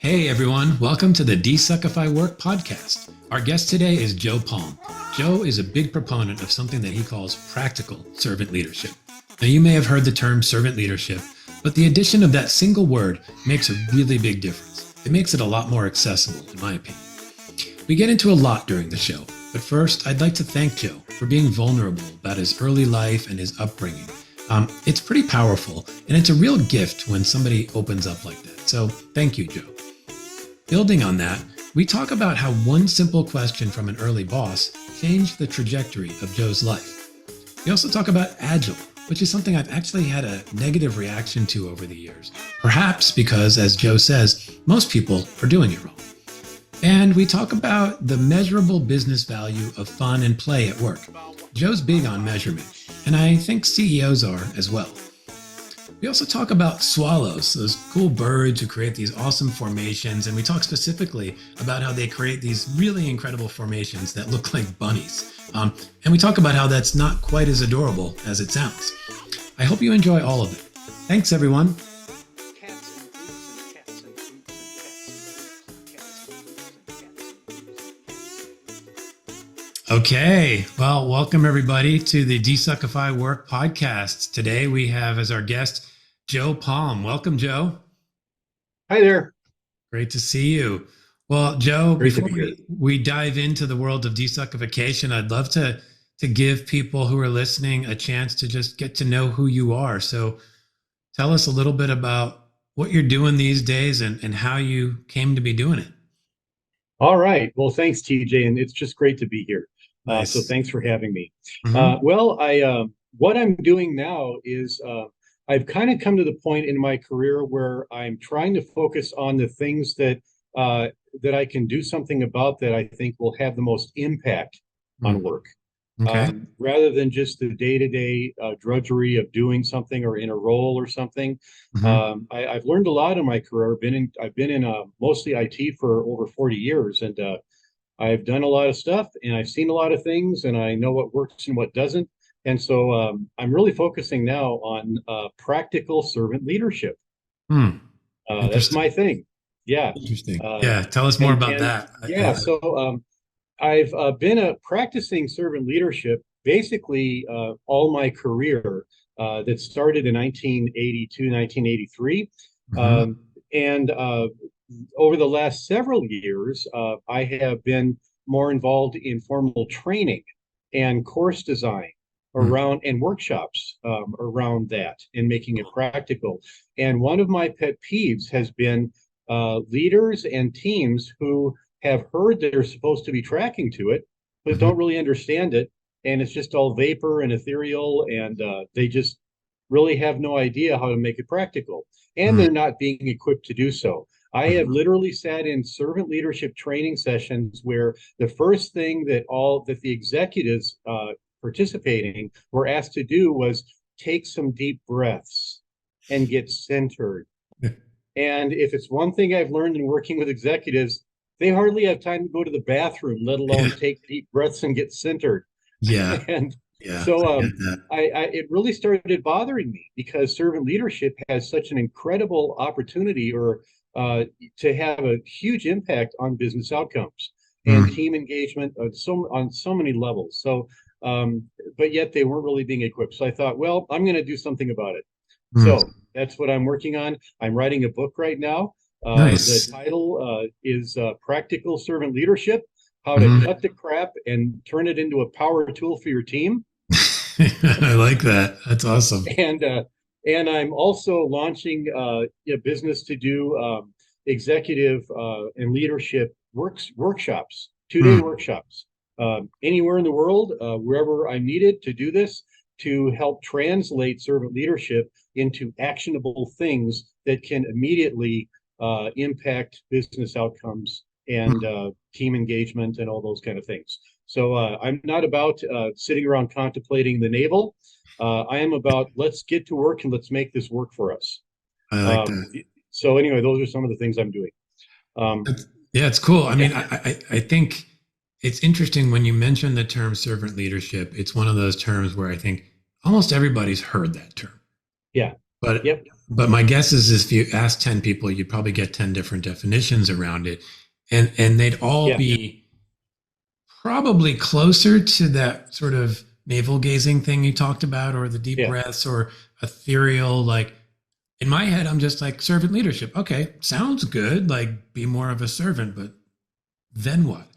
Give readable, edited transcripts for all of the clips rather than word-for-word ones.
Hey everyone, welcome to the DesuckifyWork Podcast. Our guest today is Joe Palm. Joe is a big proponent of something that he calls practical servant leadership. Now you may have heard the term servant leadership, but the addition of that single word makes a really big difference. It makes it a lot more accessible, in my opinion. We get into a lot during the show, but first I'd like to thank Joe for being vulnerable about his early life and his upbringing. It's pretty powerful, and it's a real gift when somebody opens up like that. So thank you, Joe. Building on that, we talk about how one simple question from an early boss changed the trajectory of Joe's life. We also talk about Agile, which is something I've actually had a negative reaction to over the years, perhaps because, as Joe says, most people are doing it wrong. And we talk about the measurable business value of fun and play at work. Joe's big on measurement, and I think CEOs are as well. We also talk about swallows, those cool birds who create these awesome formations, and we talk specifically about how they create these really incredible formations that look like bunnies. And we talk about how that's not quite as adorable as it sounds. I hope you enjoy all of it. Thanks, everyone. Okay, well, welcome everybody to the DesuckifyWork Podcast. Today we have as our guest Joe Palm. Welcome, Joe. Hi there. Great to see you. Well, Joe, before we dive into the world of desuckification, I'd love to give people who are listening a chance to just get to know who you are. So tell us a little bit about what you're doing these days and how you came to be doing it. All right. Well, thanks, TJ, and it's just great to be here. Nice. So thanks for having me. Mm-hmm. What I'm doing now is I've kind of come to the point in my career where I'm trying to focus on the things that I can do something about that I think will have the most impact on work. Okay. Rather than just the day-to-day drudgery of doing something or in a role or something. Mm-hmm. I've learned a lot in my career. I've been in mostly IT for over 40 years, and I've done a lot of stuff, and I've seen a lot of things, and I know what works and what doesn't. And so I'm really focusing now on practical servant leadership. That's my thing. Yeah. Interesting. Tell us more about that. Yeah. So I've been practicing servant leadership basically all my career that started in 1982, 1983. Mm-hmm. And over the last several years, I have been more involved in formal training and course design around and workshops around that and making it practical. And one of my pet peeves has been leaders and teams who have heard they're supposed to be tracking to it, but don't really understand it. And it's just all vapor and ethereal, and they just really have no idea how to make it practical. And they're not being equipped to do so. I have literally sat in servant leadership training sessions where the first thing that the executives participating were asked to do was take some deep breaths and get centered. And if it's one thing I've learned in working with executives, they hardly have time to go to the bathroom, let alone take deep breaths and get centered. Yeah. And so it really started bothering me because servant leadership has such an incredible opportunity to have a huge impact on business outcomes and team engagement on so many levels. So, but yet they weren't really being equipped. So I thought, well, I'm going to do something about it. So that's what I'm working on. I'm writing a book right now. Nice. The title is Practical Servant Leadership: How to Cut the Crap and Turn It into a Power Tool for Your Team. I like that. That's awesome. And I'm also launching a business to do executive and leadership workshops, 2-day workshops, anywhere in the world, wherever I'm needed to do this, to help translate servant leadership into actionable things that can immediately impact business outcomes and team engagement and all those kind of things. So I'm not about sitting around contemplating the navel. I am about let's get to work and let's make this work for us. I like that. So anyway, those are some of the things I'm doing. Yeah, it's cool. I mean, I think it's interesting when you mention the term servant leadership. It's one of those terms where I think almost everybody's heard that term. Yeah. But Yep. but my guess is if you ask 10 people, you'd probably get 10 different definitions around it. And they'd all Yeah. be probably closer to that sort of navel gazing thing you talked about, or the deep Yeah. breaths, or ethereal. Like in my head, I'm just like servant leadership. Okay, sounds good. Like be more of a servant, but then what?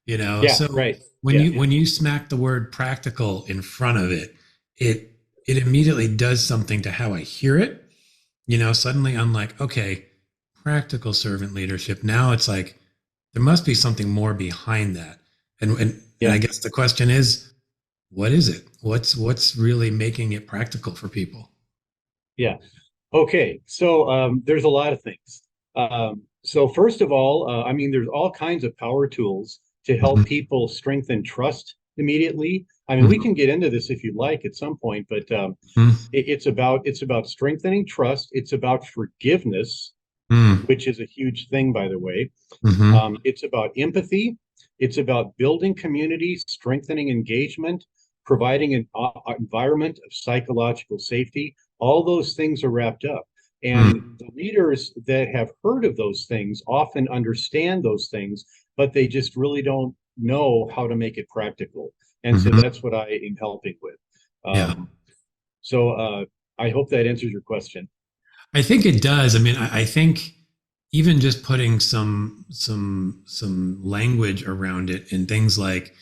Yeah. So Right. when Yeah. you smack the word practical in front of it, it it immediately does something to how I hear it. Suddenly I'm like, okay, practical servant leadership. Now it's like there must be something more behind that. And I Yeah. guess the question is, what is it? What's really making it practical for people? Yeah. Okay. So there's a lot of things. So first of all, I mean, there's all kinds of power tools to help Mhm, people strengthen trust immediately. I mean, we mhm, can get into this if you'd like at some point, but mhm, it's about strengthening trust. It's about forgiveness, mhm, which is a huge thing, by the way. mhm, It's about empathy. It's about building community, strengthening engagement, providing an environment of psychological safety. All those things are wrapped up. And mhm, the leaders that have heard of those things often understand those things, but they just really don't know how to make it practical. And so mhm. that's what I am helping with. Yeah. Um, so I hope that answers your question. I think it does. I mean, I think even just putting some language around it in things like,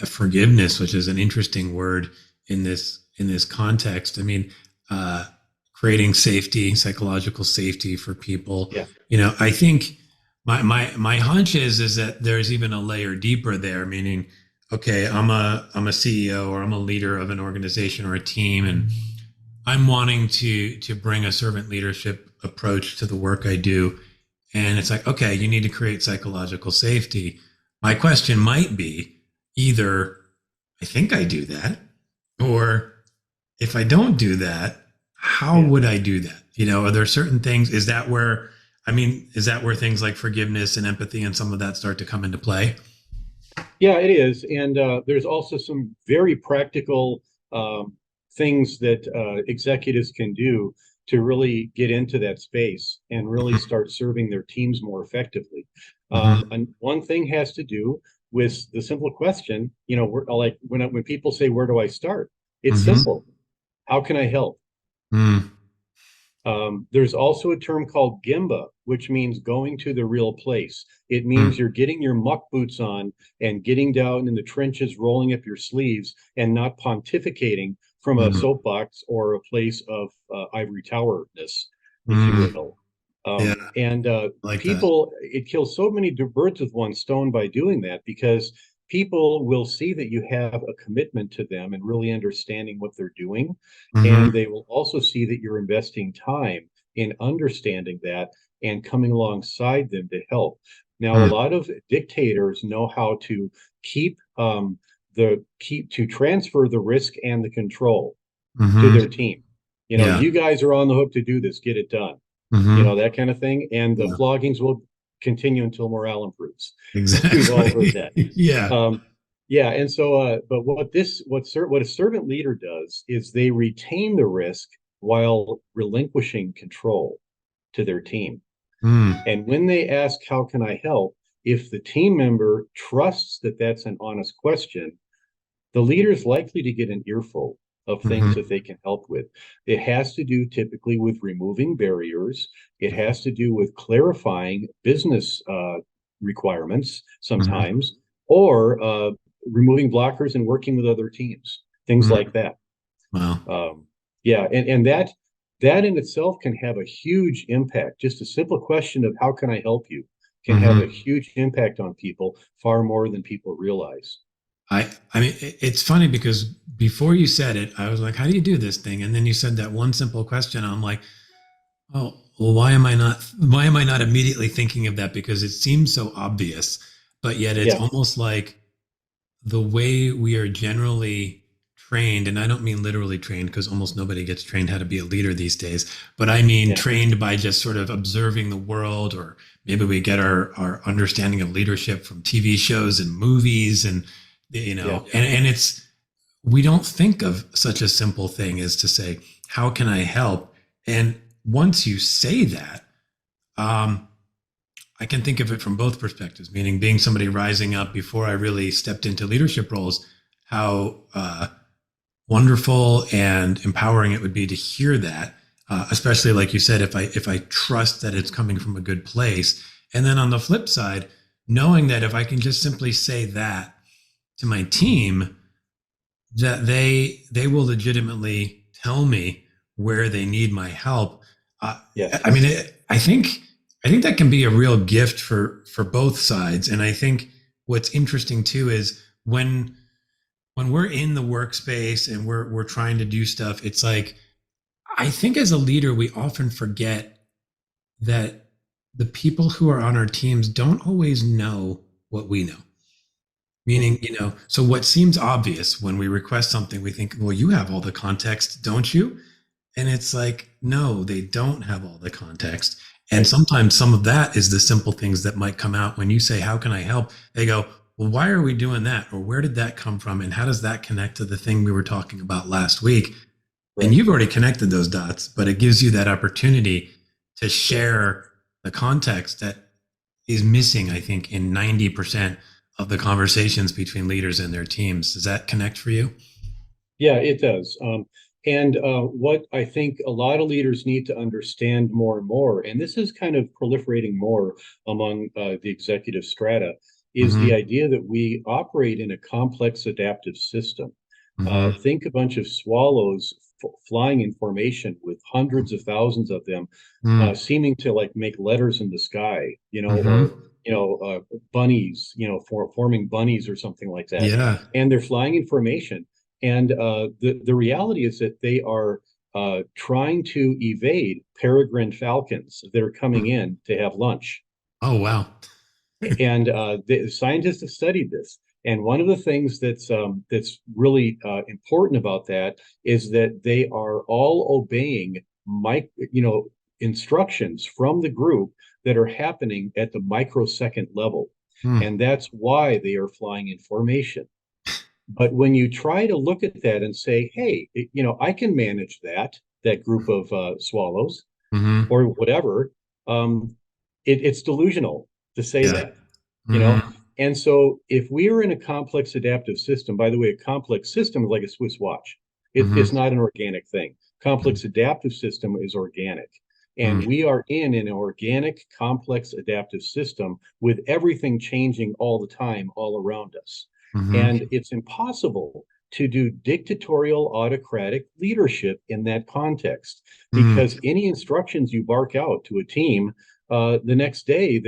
forgiveness, which is an interesting word in this context. I mean, uh, creating safety, psychological safety for people. Yeah. I think my hunch is that there's even a layer deeper there, meaning, okay, I'm a CEO, or I'm a leader of an organization or a team, and I'm wanting to bring a servant leadership approach to the work I do. And it's like, okay, you need to create psychological safety. My question might be either I think I do that, or if I don't do that, how Yeah. would I do that? Are there certain things? Is that where things like forgiveness and empathy and some of that start to come into play? Yeah, it is. And there's also some very practical things that executives can do to really get into that space and really Mm-hmm. start serving their teams more effectively. Mm-hmm. And one thing has to do with the simple question, like when people say, "Where do I start?" It's Mm-hmm. simple. How can I help? Mm-hmm. There's also a term called Gemba, which means going to the real place. It means you're getting your muck boots on and getting down in the trenches, rolling up your sleeves, and not pontificating from a Mm-hmm. soapbox or a place of ivory towerness, if you Mm-hmm. will. Yeah, And I like that. people, it kills so many birds with one stone by doing that because people will see that you have a commitment to them and really understanding what they're doing. And Mm-hmm. they will also see that you're investing time in understanding that and coming alongside them to help. Now, a lot of dictators know how to keep to transfer the risk and the control to their Mm-hmm. team. Yeah. You guys are on the hook to do this, get it done, Mm-hmm. that kind of thing. And the Yeah. floggings will continue until morale improves. We've all heard Exactly. that. Yeah. Um, yeah, and so, but what a servant leader does is they retain the risk while relinquishing control to their team. Mm. And when they ask, "How can I help?" if the team member trusts that that's an honest question, the leader is likely to get an earful of things Mm-hmm. that they can help with. It has to do typically with removing barriers. It has to do with clarifying business requirements Mm-hmm. sometimes, or removing blockers and working with other teams, things Mm. like that. Wow. Yeah, and that in itself can have a huge impact. Just a simple question of how can I help you can have a Mm-hmm. huge impact on people, far more than people realize. I mean, it's funny because before you said it, I was like, how do you do this thing? And then you said that one simple question. I'm like, oh, well, why am I not immediately thinking of that? Because it seems so obvious, but yet it's Yeah, almost like the way we are generally trained, and I don't mean literally trained because almost nobody gets trained how to be a leader these days, but I mean yeah, trained by just sort of observing the world, or maybe we get our understanding of leadership from TV shows and movies, and yeah, and it's we don't think of such a simple thing as to say, how can I help? And once you say that, um, I can think of it from both perspectives, meaning being somebody rising up before I really stepped into leadership roles, how wonderful and empowering it would be to hear that, especially like you said, if I trust that it's coming from a good place. And then on the flip side, knowing that if I can just simply say that to my team, that they will legitimately tell me where they need my help. Yes. I mean, I think that can be a real gift for both sides. And I think what's interesting too is when we're in the workspace and we're trying to do stuff, it's like I think as a leader we often forget that the people who are on our teams don't always know what we know. Meaning, so what seems obvious when we request something, we think, well, you have all the context, don't you? And it's like, no, they don't have all the context. And sometimes some of that is the simple things that might come out when you say, how can I help? They go, well, why are we doing that? Or where did that come from? And how does that connect to the thing we were talking about last week? Right. And you've already connected those dots, but it gives you that opportunity to share the context that is missing, I think, in 90% of the conversations between leaders and their teams. Does that connect for you? Yeah, it does. And what I think a lot of leaders need to understand more and more, and this is kind of proliferating more among the executive strata, is the idea that we operate in a complex adaptive system. Think a bunch of swallows flying in formation with hundreds of thousands of them, seeming to like make letters in the sky, or bunnies, forming bunnies or something like that. Yeah. And they're flying in formation. And the reality is that they are trying to evade peregrine falcons that are coming in to have lunch. Oh, wow. And the scientists have studied this. And one of the things that's really important about that is that they are all obeying instructions from the group that are happening at the microsecond level. And that's why they are flying in formation. But when you try to look at that and say, hey, I can manage that group of swallows or whatever, it's delusional to say that, And so if we are in a complex adaptive system, by the way, a complex system is like a Swiss watch. It's not an organic thing. Complex adaptive system is organic. And we are in an organic, complex adaptive system with everything changing all the time, all around us. And it's impossible to do dictatorial, autocratic leadership in that context, because any instructions you bark out to a team, the next day,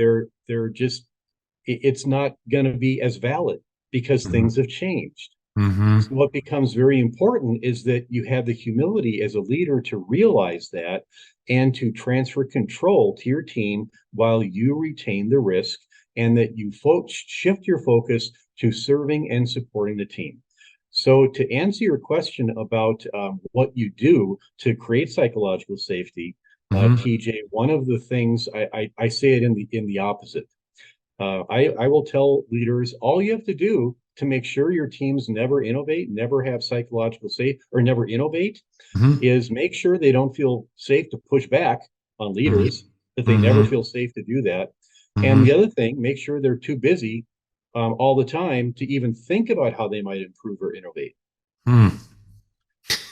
it's not going to be as valid because things have changed. So what becomes very important is that you have the humility as a leader to realize that and to transfer control to your team while you retain the risk, and that you shift your focus to serving and supporting the team. So to answer your question about what you do to create psychological safety, TJ, one of the things I say it in the opposite. I will tell leaders, all you have to do to make sure your teams never innovate, never have psychological safety, or never innovate, is make sure they don't feel safe to push back on leaders, that they never feel safe to do that. And the other thing, make sure they're too busy all the time to even think about how they might improve or innovate.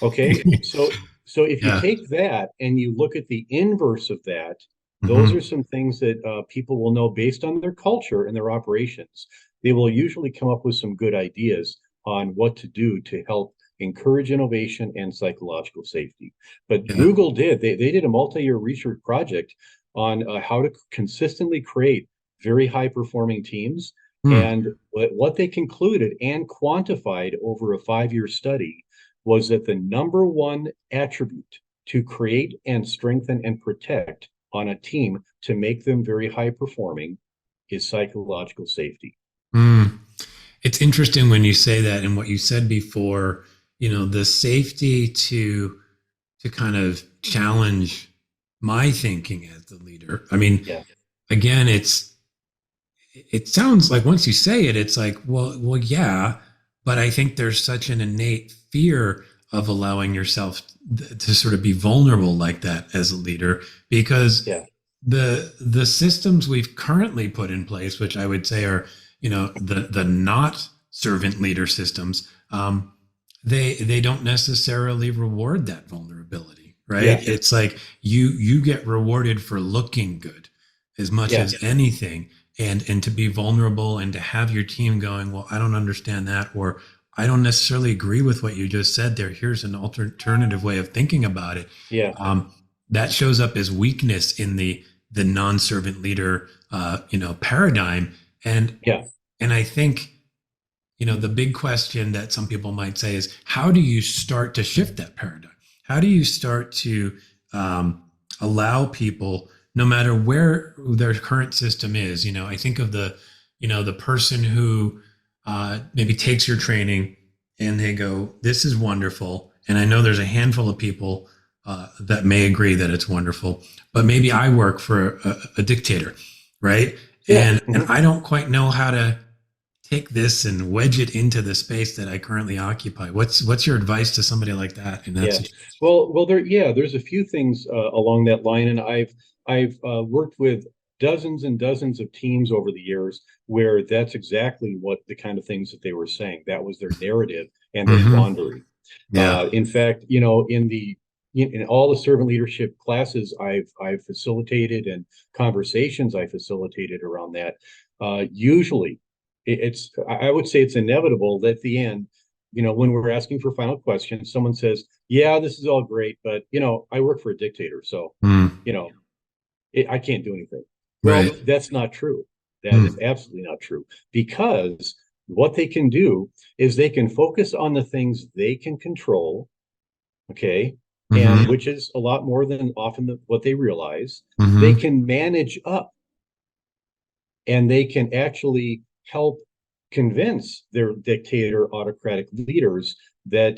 Okay, so if you take that and you look at the inverse of that, those are some things that people will know based on their culture and their operations. They will usually come up with some good ideas on what to do to help encourage innovation and psychological safety. But Google they did a multi-year research project on how to consistently create very high-performing teams. And what they concluded and quantified over a 5-year study was that the number one attribute to create and strengthen and protect on a team to make them very high-performing is psychological safety. It's interesting when you say that, and what you said before, the safety to kind of challenge my thinking as the leader. I mean, again, it sounds like once you say it, it's like, well, yeah, but I think there's such an innate fear of allowing yourself to sort of be vulnerable like that as a leader, because Yeah. the systems we've currently put in place, which I would say are, the not servant leader systems, they don't necessarily reward that vulnerability, right? Yeah. It's like you get rewarded for looking good as much Yeah. as anything, and to be vulnerable and to have your team going, well, I don't understand that, or I don't necessarily agree with what you just said there. Here's an alternative way of thinking about it. Yeah. That shows up as weakness in the non-servant leader paradigm. And Yeah. I think, the big question that some people might say is, how do you start to shift that paradigm? How do you start to allow people, no matter where their current system is? I think of the person who maybe takes your training and they go, this is wonderful. And I know there's a handful of people that may agree that it's wonderful, but maybe I work for a dictator, right? Yeah. And I don't quite know how to take this and wedge it into the space that I currently occupy. What's your advice to somebody like that in that Yeah. situation? Well, there's a few things along that line, and I've worked with dozens and dozens of teams over the years where that's exactly what the kind of things that they were saying. That was their narrative and their quandary. Yeah. In fact, in all the servant leadership classes I've facilitated and conversations I facilitated around that, usually I would say it's inevitable that at the end, when we're asking for final questions, someone says, yeah, this is all great, but I work for a dictator, so I can't do anything. Well, Right. that's not true. That is absolutely not true, because what they can do is they can focus on the things they can control, okay, and which is a lot more than often what they realize. They can manage up, and they can actually help convince their dictator autocratic leaders that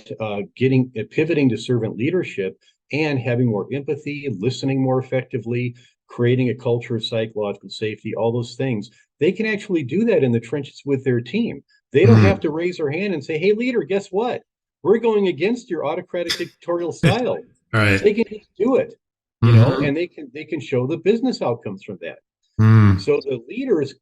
pivoting to servant leadership and having more empathy, listening more effectively, creating a culture of psychological safety, all those things, they can actually do that in the trenches with their team. They don't have to raise their hand and say, hey, leader, guess what? We're going against your autocratic dictatorial style. Right. They can just do it, and they can show the business outcomes from that. So the leaders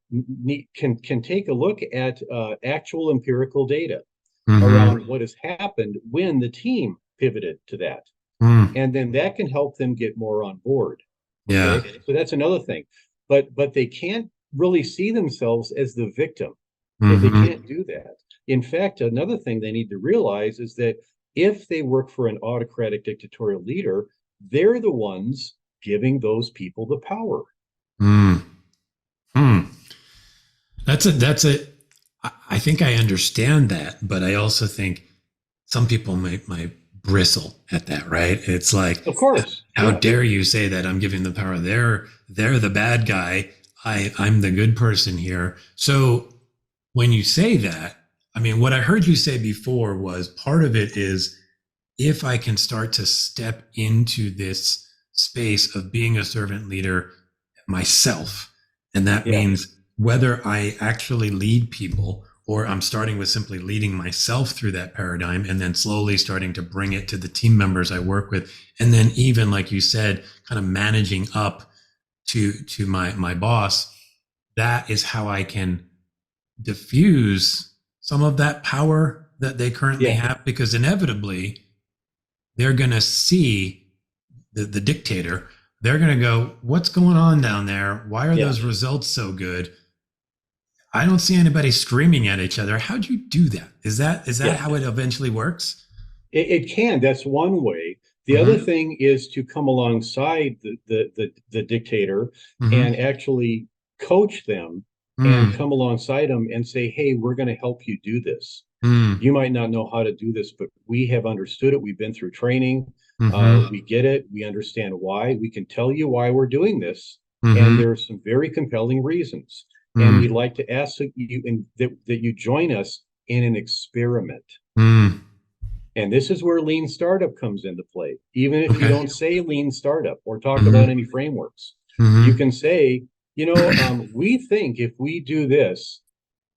can take a look at actual empirical data around what has happened when the team pivoted to that. And then that can help them get more on board. Yeah. Okay? So that's another thing. But they can't really see themselves as the victim. They can't do that. In fact, another thing they need to realize is that if they work for an autocratic dictatorial leader, they're the ones giving those people the power. That's a I think I understand that, but I also think some people might bristle at that, right? It's like, of course, how dare you say that I'm giving the power? They're the bad guy. I'm the good person here. So when you say that, I mean, what I heard you say before was part of it is, if I can start to step into this space of being a servant leader myself, and that means whether I actually lead people or I'm starting with simply leading myself through that paradigm and then slowly starting to bring it to the team members I work with. And then even, like you said, kind of managing up to my boss, that is how I can diffuse some of that power that they currently have, because inevitably they're going to see the dictator. They're going to go, what's going on down there? Why are those results so good? I don't see anybody screaming at each other. How'd you do that? Is that how it eventually works? It can. That's one way. The other thing is to come alongside the dictator and actually coach them and come alongside them and say, hey, we're going to help you do this. You might not know how to do this, but we have understood it. We've been through training. We get it. We understand why. We can tell you why we're doing this. And there are some very compelling reasons. And we'd like to ask you that you join us in an experiment. And this is where lean startup comes into play. Even if you don't say lean startup or talk about any frameworks, you can say, we think if we do this,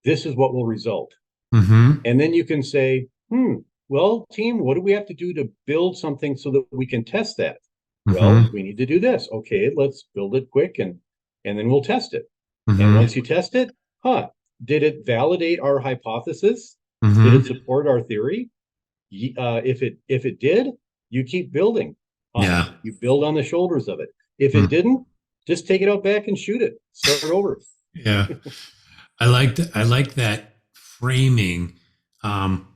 this is what will result. Mm-hmm. And then you can say, well, team, what do we have to do to build something so that we can test that? Well, Mm-hmm. we need to do this. Okay, let's build it quick and then we'll test it. And Mm-hmm. once you test it, did it validate our hypothesis? Did it Mm-hmm. support our theory? If it did, you keep building on it. Yeah. You build on the shoulders of it. If it Mm. didn't, just take it out back and shoot it. Start over. Yeah. I like that framing. Um,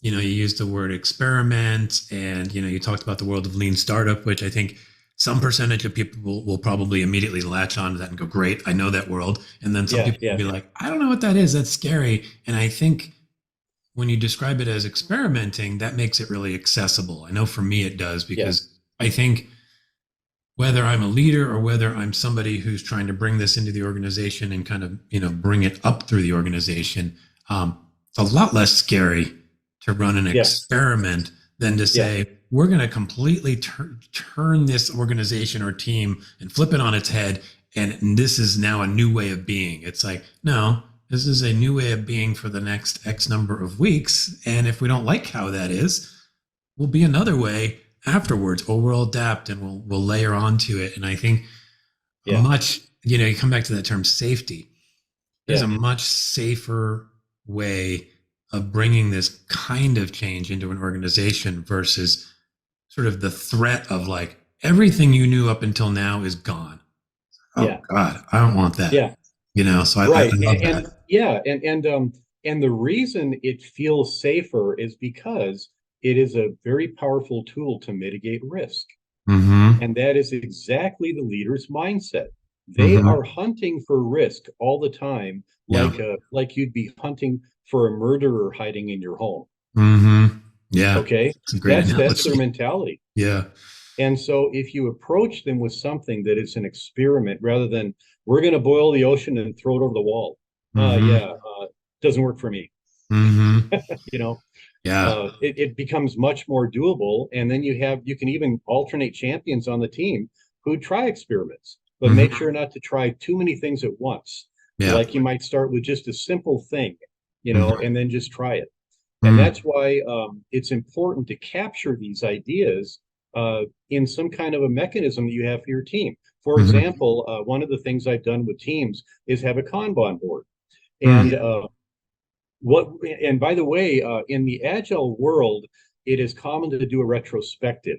you used the word experiment, and you talked about the world of lean startup, which I think some percentage of people will probably immediately latch on to that and go, great, I know that world. And then some Yeah, people will yeah, be like, I don't know what that is. That's scary. And I think when you describe it as experimenting, that makes it really accessible. I know for me it does, yeah, because I think whether I'm a leader or whether I'm somebody who's trying to bring this into the organization and kind of, bring it up through the organization, it's a lot less scary to run an yeah, experiment than to yeah, say, we're going to completely turn this organization or team and flip it on its head. And this is now a new way of being. It's like, no, this is a new way of being for the next X number of weeks. And if we don't like how that is, will be another way afterwards, or we'll adapt and we'll layer onto it. And I think a yeah, much, you come back to that term safety. There's yeah, a much safer way of bringing this kind of change into an organization versus sort of the threat of like everything you knew up until now is gone. Oh yeah, God, I don't want that. yeah. So I Right. love that. Yeah, and the reason it feels safer is because it is a very powerful tool to mitigate risk. Mm-hmm. And that is exactly the leader's mindset. They Mm-hmm. are hunting for risk all the time, Yeah. like you'd be hunting for a murderer hiding in your home. Mm-hmm. Yeah. Okay? It's a great That's their analogy. mentality. Yeah. And so if you approach them with something that is an experiment rather than we're going to boil the ocean and throw it over the wall, Mm-hmm. yeah, doesn't work for me. Mm-hmm. You know, Yeah. it becomes much more doable. And then you can even alternate champions on the team who try experiments, but make Mm-hmm. sure not to try too many things at once. Yeah. Like you might start with just a simple thing, Mm-hmm. and then just try it. And Mm-hmm. that's why it's important to capture these ideas in some kind of a mechanism that you have for your team. For Mm-hmm. example, one of the things I've done with teams is have a Kanban board. And Mm. what and by the way, in the agile world, it is common to do a retrospective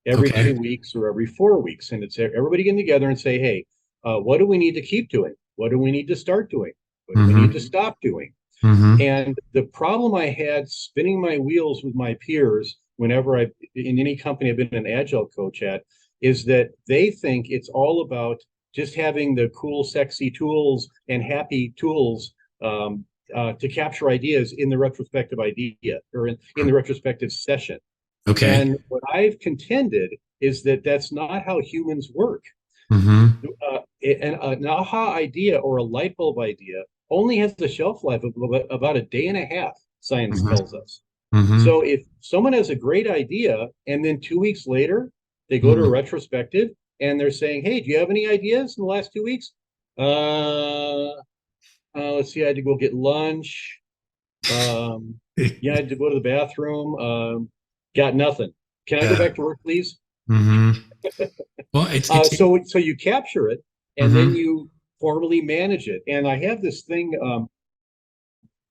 every Okay. 2 weeks or every 4 weeks, and it's everybody getting together and say, hey, what do we need to keep doing? What do we need to start doing? What do we need to Mm-hmm. stop doing? Mm-hmm. And the problem I had spinning my wheels with my peers whenever in any company I've been an agile coach at, is that they think it's all about just having the cool, sexy tools and happy tools to capture ideas in the retrospective idea or in the retrospective session. Okay. And what I've contended is that that's not how humans work. Mm-hmm. An aha idea or a light bulb idea only has a shelf life of about a day and a half, science Mm-hmm. tells us. Mm-hmm. So if someone has a great idea and then 2 weeks later they go to a Mm-hmm. retrospective and they're saying, hey, do you have any ideas in the last 2 weeks? Let's see, I had to go get lunch. Yeah, I had to go to the bathroom. Got nothing. Can I go Yeah. back to work, please? Mm-hmm. Well, it's So you capture it and then mm-hmm. you formally manage it. And I have this thing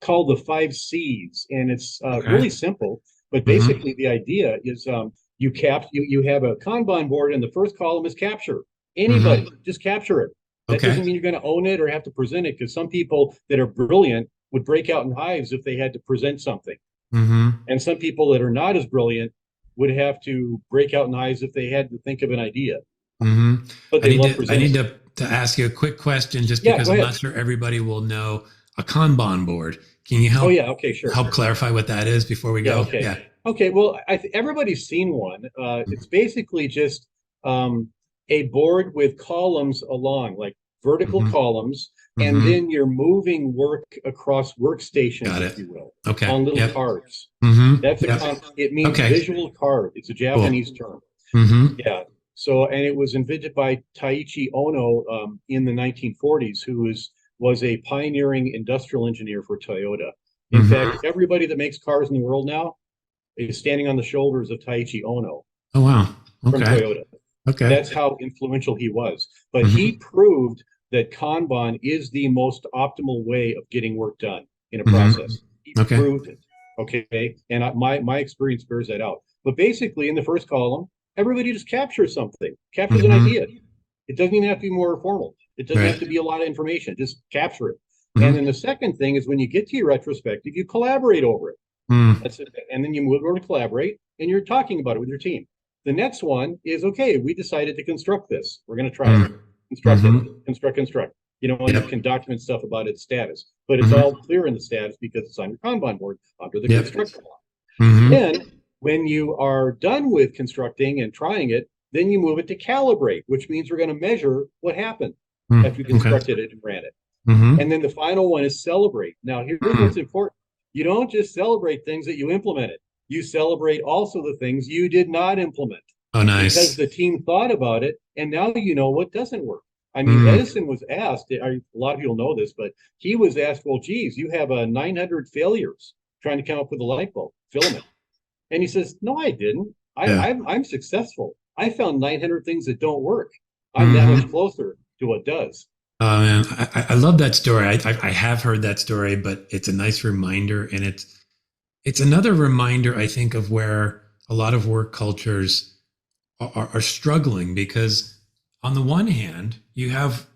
called the 5 Cs, and it's Okay. really simple. But Mm-hmm. basically, the idea is you have a Kanban board, and the first column is capture. Anybody, Mm-hmm. just capture it. That Okay. doesn't mean you're going to own it or have to present it, because some people that are brilliant would break out in hives if they had to present something, Mm-hmm. and some people that are not as brilliant would have to break out in hives if they had to think of an idea, Mm-hmm. but I they need love to I need presenting. to ask you a quick question just Yeah, because go I'm ahead. not sure everybody will know a Kanban board. Can you Oh help yeah, okay, sure. clarify what that is before we Yeah, go? okay. Yeah. Okay, well, everybody's seen one. It's basically just um, a board with columns along, like vertical Mm-hmm. columns, and Mm-hmm. then you're moving work across workstations, Got if it. you will, Okay. on little Yep. cards. Mm-hmm. That's Yep. it means Okay. visual card. It's a Cool. Japanese term. Mm-hmm. Yeah. So, and it was invented by Taiichi Ono in the 1940s, who was a pioneering industrial engineer for Toyota. In Mm-hmm. fact, everybody that makes cars in the world now is standing on the shoulders of Taiichi Ono Oh, wow. from Okay. Toyota. Okay. That's how influential he was. But he Mm-hmm. proved that Kanban is the most optimal way of getting work done in a Mm-hmm. process. He Okay. proved it. Okay. And my experience bears that out. But basically, in the first column, everybody just captures something, captures an Mm-hmm. idea. It doesn't even have to be more formal. It doesn't have Right. to be a lot of information. Just capture it. And then Mm-hmm. the second thing is when you get to your retrospective, you collaborate over it. Mm. That's it. And then you move over to collaborate and you're talking about it with your team. The next one is okay, we decided to construct this. We're going to try it. Mm. Construct it. Mm-hmm. Construct. And you Yep. can document stuff about its status, but it's all Mm-hmm. clear in the status because it's on your Kanban board under the Yep. construct block. Mm-hmm. Then, when you are done with constructing and trying it, then you move it to calibrate, which means we're going to measure what happened Mm. after you Okay. constructed it and ran it. Mm-hmm. And then the final one is celebrate. Now, here's what's Mm. important. You don't just celebrate things that you implemented. You celebrate also the things you did not implement Oh, because nice. the team thought about it and now you know what doesn't work. I mean, Mm. Edison was asked, a lot of people know this, but he was asked, well, geez, you have 900 failures trying to come up with a light bulb filament. And he says, no, I didn't. Yeah. I'm successful. I found 900 things that don't work. I'm that much Mm-hmm. closer to what does. Oh man, I love that story. I have heard that story, but it's a nice reminder, and it's another reminder, I think, of where a lot of work cultures are struggling because on the one hand, you have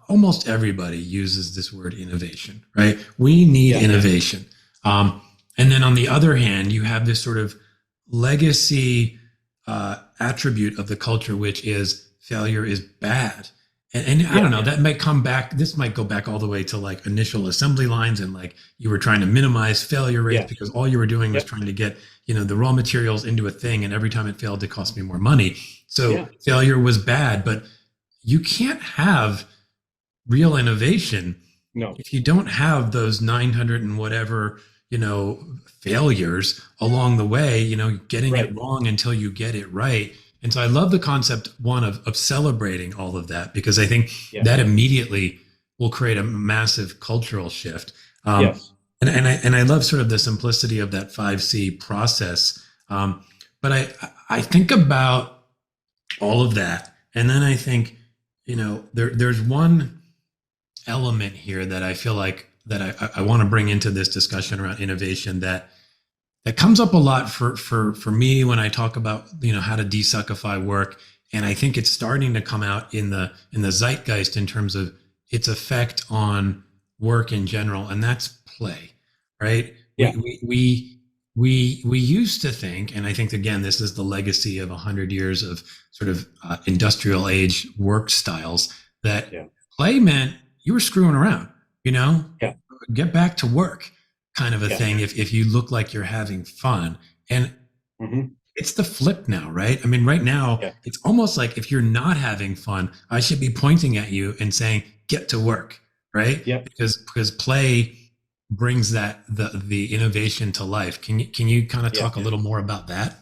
almost everybody uses this word innovation, right? We need Yeah. innovation. And then on the other hand, you have this sort of legacy attribute of the culture, which is failure is bad. And I don't know, that might come back. This might go back all the way to like initial assembly lines and like you were trying to minimize failure rates because all you were doing was trying to get, the raw materials into a thing. And every time it failed, it cost me more money. So failure was bad, but you can't have real innovation if you don't have those 900 and whatever, failures along the way, getting it wrong until you get it right. And so I love the concept, one, of celebrating all of that, because I think that immediately will create a massive cultural shift. And I love sort of the simplicity of that 5C process. But I think about all of that. And then I think, there's one element here that I feel like that I want to bring into this discussion around innovation that comes up a lot for me when I talk about how to desuckify work, and I think it's starting to come out in the zeitgeist in terms of its effect on work in general, and that's play, right? We used to think, and I think again this is the legacy of 100 years of sort of industrial age work styles, that play meant you were screwing around, get back to work kind of a thing if you look like you're having fun. And it's the flip now, right? I mean, right now, it's almost like if you're not having fun, I should be pointing at you and saying, get to work, right? Because play brings the innovation to life. Can you kind of talk a little more about that?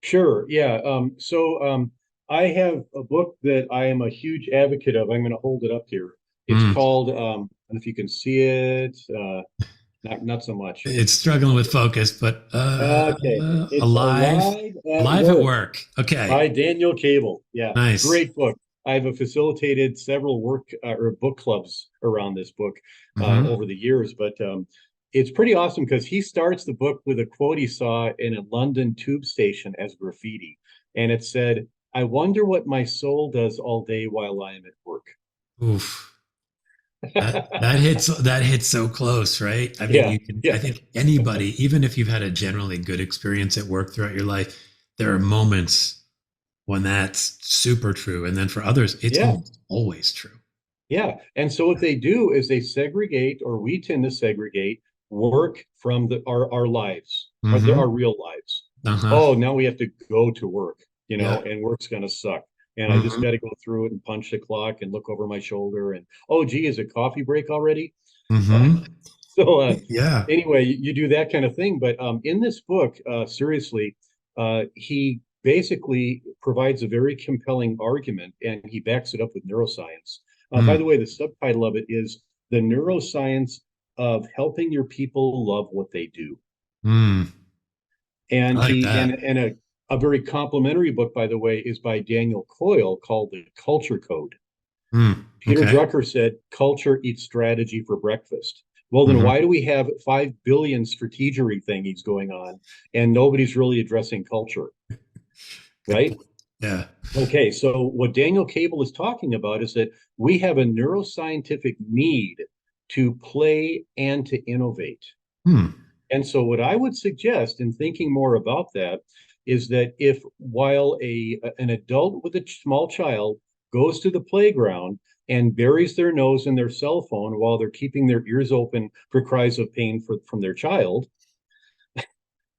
Sure. Yeah. So I have a book that I am a huge advocate of. I'm going to hold it up here. It's called, I don't know if you can see it. Not so much. It's struggling with focus, but it's alive at work. Okay. By Daniel Cable. Yeah. Nice. Great book. I've facilitated several work or book clubs around this book over the years, but it's pretty awesome because he starts the book with a quote he saw in a London tube station as graffiti. And it said, "I wonder what my soul does all day while I am at work." Oof. That hits so close, right? I mean, I think anybody, even if you've had a generally good experience at work throughout your life, there are moments when that's super true. And then for others, it's almost always true. Yeah. And so what they do is they segregate, or we tend to segregate work from our lives, our real lives. Oh, now we have to go to work, and work's going to suck. And I just got to go through it and punch the clock and look over my shoulder and, oh, gee, is it coffee break already? Anyway, you do that kind of thing. But in this book, seriously, he basically provides a very compelling argument, and he backs it up with neuroscience. By the way, the subtitle of it is The Neuroscience of helping your people love what they do. Hmm. I And like he that. and a very complimentary book, by the way, is by Daniel Coyle called The Culture Code. Hmm. Peter Okay. Drucker said, culture eats strategy for breakfast. Well, then Hmm. why do we have 5 billion strategery thingies going on and nobody's really addressing culture, Good right? point. Yeah. Okay, so what Daniel Cable is talking about is that we have a neuroscientific need to play and to innovate. Hmm. And so, what I would suggest in thinking more about that is that if while an adult with a small child goes to the playground and buries their nose in their cell phone while they're keeping their ears open for cries of pain from their child,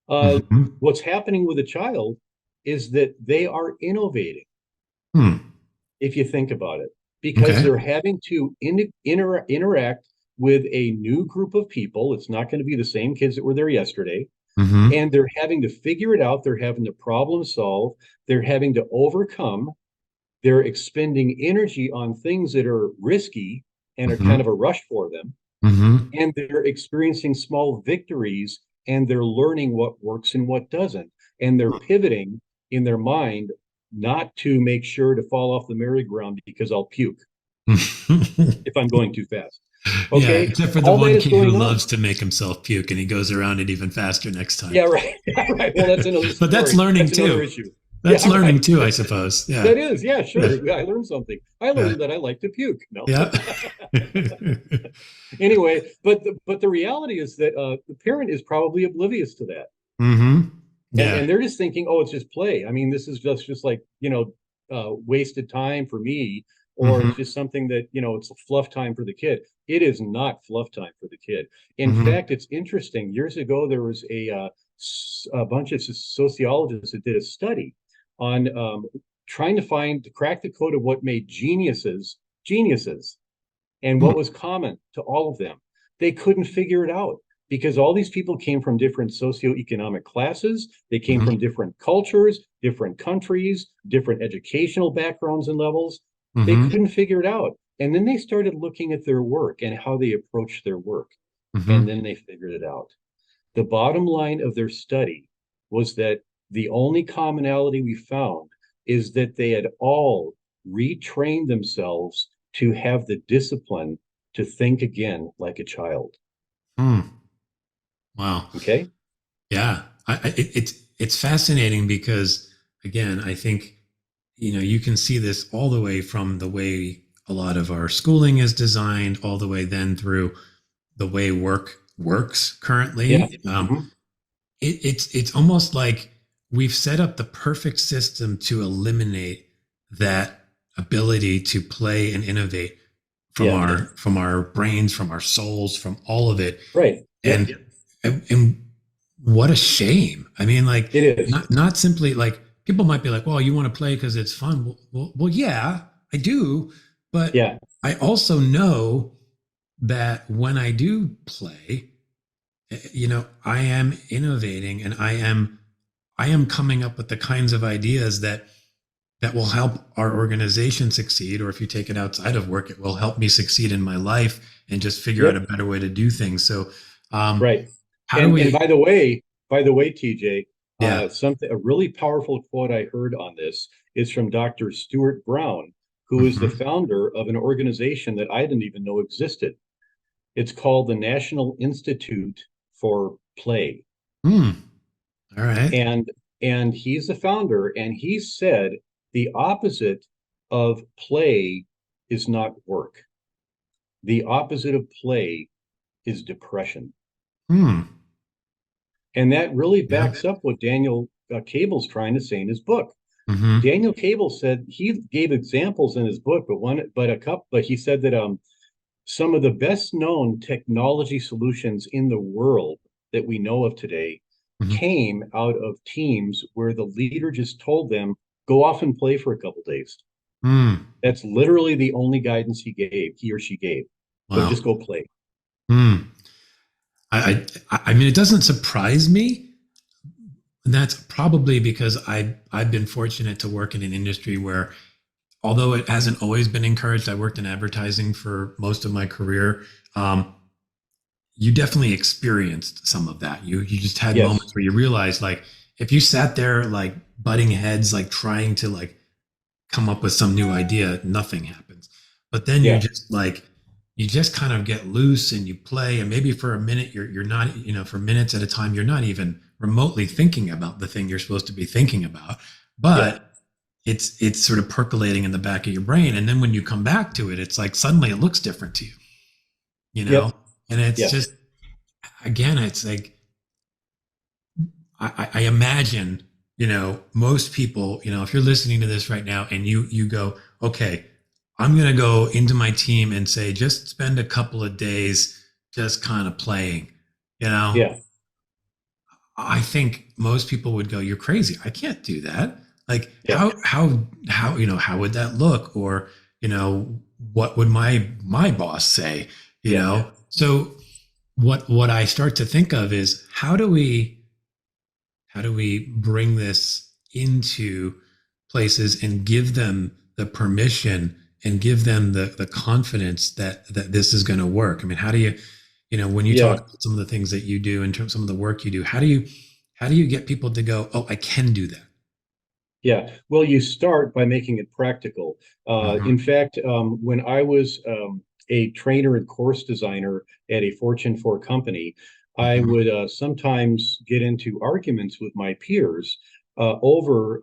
uh, Hmm. what's happening with a child is that they are innovating, Hmm. if you think about it, because Okay. they're having to interact with a new group of people. It's not going to be the same kids that were there yesterday, Hmm. and they're having to figure it out. They're having to problem solve. They're having to overcome. They're expending energy on things that are risky and are kind Hmm. of a rush for them. Hmm. And they're experiencing small victories and they're learning what works and what doesn't. And they're pivoting in their mind not to make sure to fall off the merry-go-round because I'll puke if I'm going too fast. Yeah, Okay. except for the All that one is kid who going on. loves to make himself puke and he goes around it even faster next time. Yeah, right. Right. Well, that's another But that's story. learning That's another too. issue. That's Yeah, learning right. too, I suppose. Yeah. That is, yeah, Yeah. sure. I learned something. I Yeah. learned that I like to puke. No. Yeah. Anyway, but the reality is that the parent is probably oblivious to that, Hmm. and Yeah. they're just thinking, oh, it's just play. I mean, this is just like wasted time for me, or it's Hmm. just something that it's a fluff time for the kid. It is not fluff time for the kid. In Hmm. fact, it's interesting. Years ago, there was a bunch of sociologists that did a study on trying to crack the code of what made geniuses and what was common to all of them. They couldn't figure it out because all these people came from different socioeconomic classes. They came Hmm. from different cultures, different countries, different educational backgrounds and levels. They Hmm. couldn't figure it out. And then they started looking at their work and how they approached their work. And Hmm. then they figured it out. The bottom line of their study was that the only commonality we found is that they had all retrained themselves to have the discipline to think again like a child. Hmm. Wow. Okay. Yeah. It's fascinating because again, I think you can see this all the way from the way a lot of our schooling is designed, all the way then through the way work works Yeah. currently. Mhm. It's almost like we've set up the perfect system to eliminate that ability to play and innovate from Yeah. our brains, from our souls, from all of it. Right. Yep. And what a shame. I mean, like It is. not simply like people might be like, well, you want to play because it's fun. Well, yeah, I do, but Yeah. I also know that when I do play, I am innovating and I am coming up with the kinds of ideas that will help our organization succeed. Or if you take it outside of work, it will help me succeed in my life and just figure out a Yep. better way to do things. So, Right. how do And we? by the way, TJ, Yeah. something a really powerful quote I heard on this is from Dr. Stuart Brown, who is the Hmm. founder of an organization that I didn't even know existed. It's called the National Institute for Play. Hmm. All right. And he's the founder, and he said the opposite of play is not work. The opposite of play is depression. Hmm. And that really Yeah. backs up what Daniel Cable's trying to say in his book. Hmm. Daniel Cable said he gave examples in his book, but he said that some of the best known technology solutions in the world that we know of today Hmm. came out of teams where the leader just told them, go off and play for a couple days. Hmm. That's literally the only guidance he or she gave. Go, Wow. just go play. Hmm. I mean, it doesn't surprise me. And that's probably because I've been fortunate to work in an industry where, although it hasn't always been encouraged, I worked in advertising for most of my career. Um, you definitely experienced some of that. You just had Yes. moments where you realized, like, if you sat there like butting heads, like trying to like come up with some new idea, nothing happens. But then Yeah. you just kind of get loose and you play, and maybe for a minute you're not, for minutes at a time, you're not even remotely thinking about the thing you're supposed to be thinking about. Yeah. But it's sort of percolating in the back of your brain. And then when you come back to it, it's like suddenly it looks different to you, you know? Yep. And it's Yes. just, again, it's like, I imagine, most people, if you're listening to this right now and you go, okay, I'm going to go into my team and say, just spend a couple of days just kind of playing, you know, Yeah. I think most people would go, you're crazy. I can't do that. Like Yeah. how would that look? Or, what would my boss say, Yeah. So what I start to think of is how do we bring this into places and give them the permission and give them the confidence that this is going to work? I mean, how do you, when you talk Yeah. about some of the things that you do in terms of some of the work you do, how do you get people to go, oh, I can do that? Yeah. Well, you start by making it practical. Mm-hmm. In fact, when I was a trainer and course designer at a Fortune 4 company, I Mm-hmm. would sometimes get into arguments with my peers over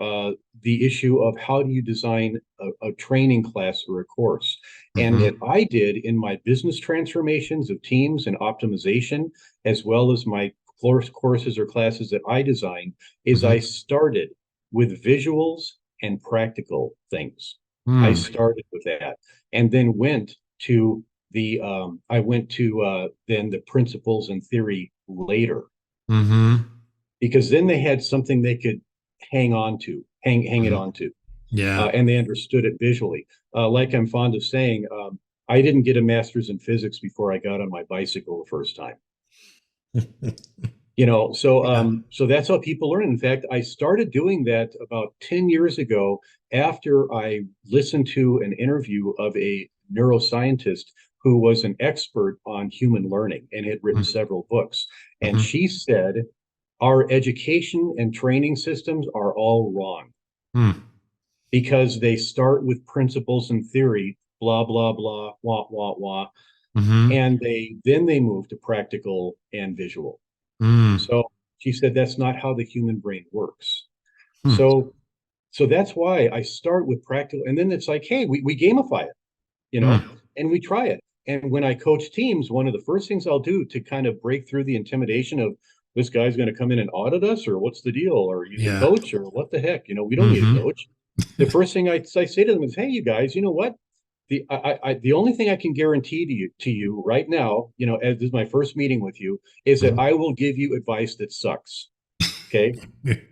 the issue of how do you design a training class or a course. And Mm-hmm. what I did in my business transformations of teams and optimization, as well as my courses or classes that I designed, is I Mm-hmm. started with visuals and practical things. I Mm. started with that, and then went to I went to then the principles and theory later, Mm-hmm. because then they had something they could hang on to, hang it Mm-hmm. on to, Yeah. and they understood it visually. Like I'm fond of saying, I didn't get a master's in physics before I got on my bicycle the first time. Yeah. So that's how people learn. In fact, I started doing that about 10 years ago after I listened to an interview of a neuroscientist who was an expert on human learning and had written several books. And Mm-hmm. she said, our education and training systems are all wrong Mm-hmm. because they start with principles and theory, blah, blah, blah, wah, wah, wah. Mm-hmm. And they move to practical and visual. Mm-hmm. So she said that's not how the human brain works. Mm-hmm. So that's why I start with practical, and then it's like, hey, we gamify it, and we try it. And when I coach teams, one of the first things I'll do to kind of break through the intimidation of this guy's going to come in and audit us, or what's the deal, or use a Yeah. coach, or what the heck, we don't need a Mm-hmm. coach. The first thing I say to them is, hey, you guys, you know what? The only thing I can guarantee to you right now, as this is my first meeting with you, is that I will give you advice that sucks. Okay.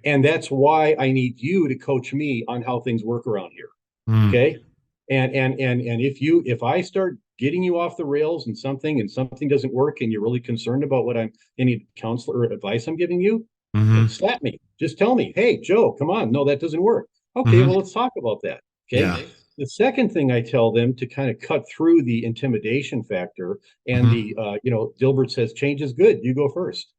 And that's why I need you to coach me on how things work around here. Mm-hmm. Okay. And if I start getting you off the rails and something doesn't work and you're really concerned about what any counsel or advice I'm giving you, Mm-hmm. slap me. Just tell me, hey, Joe, come on. No, that doesn't work. Okay, Mm-hmm. well, let's talk about that. Okay. Yeah. The second thing I tell them to kind of cut through the intimidation factor and Mm-hmm. Dilbert says, change is good. You go first.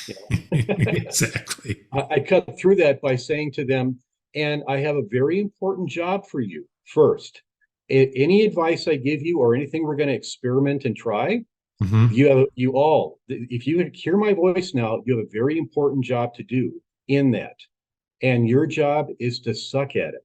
You Exactly. I cut through that by saying to them, and I have a very important job for you. First, any advice I give you or anything we're going to experiment and try, Mm-hmm. if you hear my voice now, you have a very important job to do in that. And your job is to suck at it.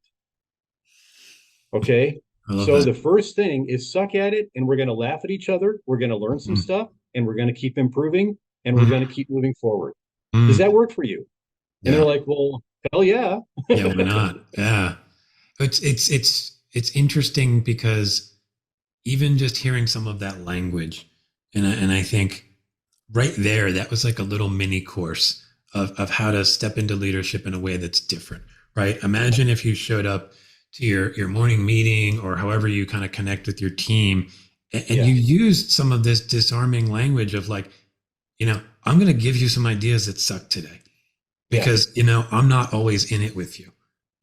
Okay. I love So that. the first thing is suck at it, and we're going to laugh at each other. We're going to learn some Mm-hmm. stuff, and we're going to keep improving, and we're going to Mm-hmm. keep moving forward. Does Mm. that work for you? And they're Yeah. like, well, hell yeah. Yeah. Why not? Yeah. It's interesting because even just hearing some of that language, and I think right there, that was like a little mini course of how to step into leadership in a way that's different, right? Imagine if you showed up to your morning meeting or however you kind of connect with your team, and Yeah. you used some of this disarming language of like, I'm going to give you some ideas that suck today Yeah. because, I'm not always in it with you,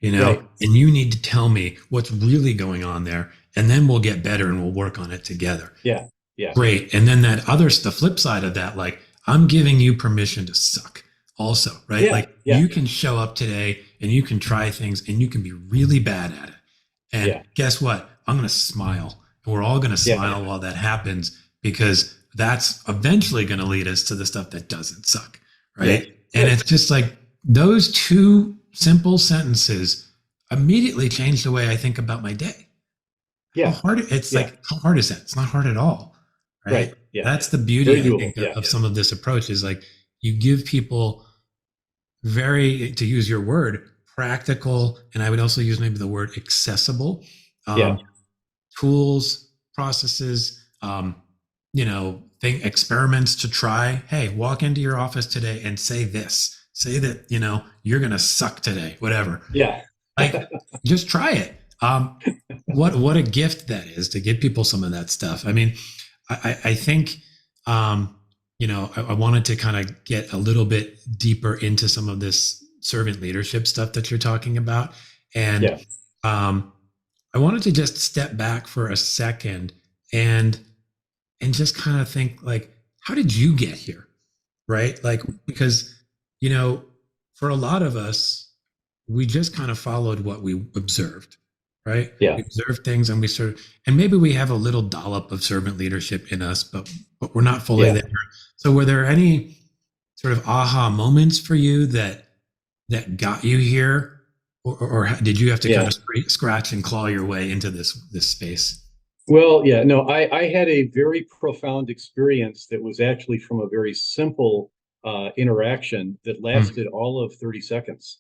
Right. and you need to tell me what's really going on there, and then we'll get better and we'll work on it together. Yeah. Yeah. Great. And then the flip side of that, like, I'm giving you permission to suck also, right? Yeah. Like, Yeah. you can show up today and you can try things and you can be really bad at it. And Yeah. guess what? I'm going to smile. And we're all going to Yeah. smile while that happens, because that's eventually going to lead us to the stuff that doesn't suck, Yeah. right? And it's just like those two simple sentences immediately change the way I think about my day. How Yeah. hard it's Yeah. like, how hard is that? It's not hard at all, right? Right. Yeah. That's the beauty, Very I doable. think, Yeah. of some of this approach is like you give people very, to use your word, practical, and I would also use maybe the word accessible Yeah. tools, processes, experiments to try. Hey, walk into your office today and say this. Say that, you're going to suck today, whatever. Yeah. Like, just try it. What a gift that is to give people some of that stuff. I mean, I think, I wanted to kind of get a little bit deeper into some of this servant leadership stuff that you're talking about. And Yeah. I wanted to just step back for a second and just kind of think, like, how did you get here? Right? Like, because, for a lot of us, we just kind of followed what we observed, right? Yeah. We observed things and and maybe we have a little dollop of servant leadership in us, but we're not fully there. So were there any sort of aha moments for you that got you here? Or did you have to kind of scratch and claw your way into this space? Well, yeah, no, I had a very profound experience that was actually from a very simple interaction that lasted all of 30 seconds.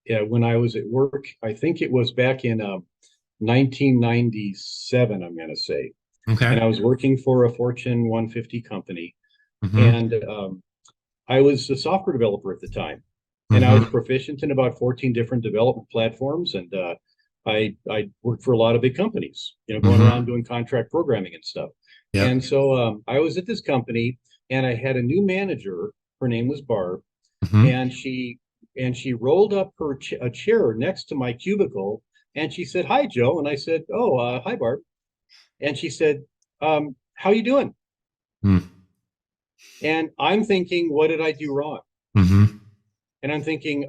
Yeah, when I was at work, I think it was back in 1997, I'm going to say. Okay. And I was working for a Fortune 150 company. And I was a software developer at the time. And I was proficient in about 14 different development platforms. And I worked for a lot of big companies, going around doing contract programming and stuff. Yep. And so I was at this company and I had a new manager. Her name was Barb. And she rolled up a chair next to my cubicle and she said, "Hi, Joe." And I said, "Oh, hi, Barb." And she said, "How you doing?" And I'm thinking, what did I do wrong? And I'm thinking,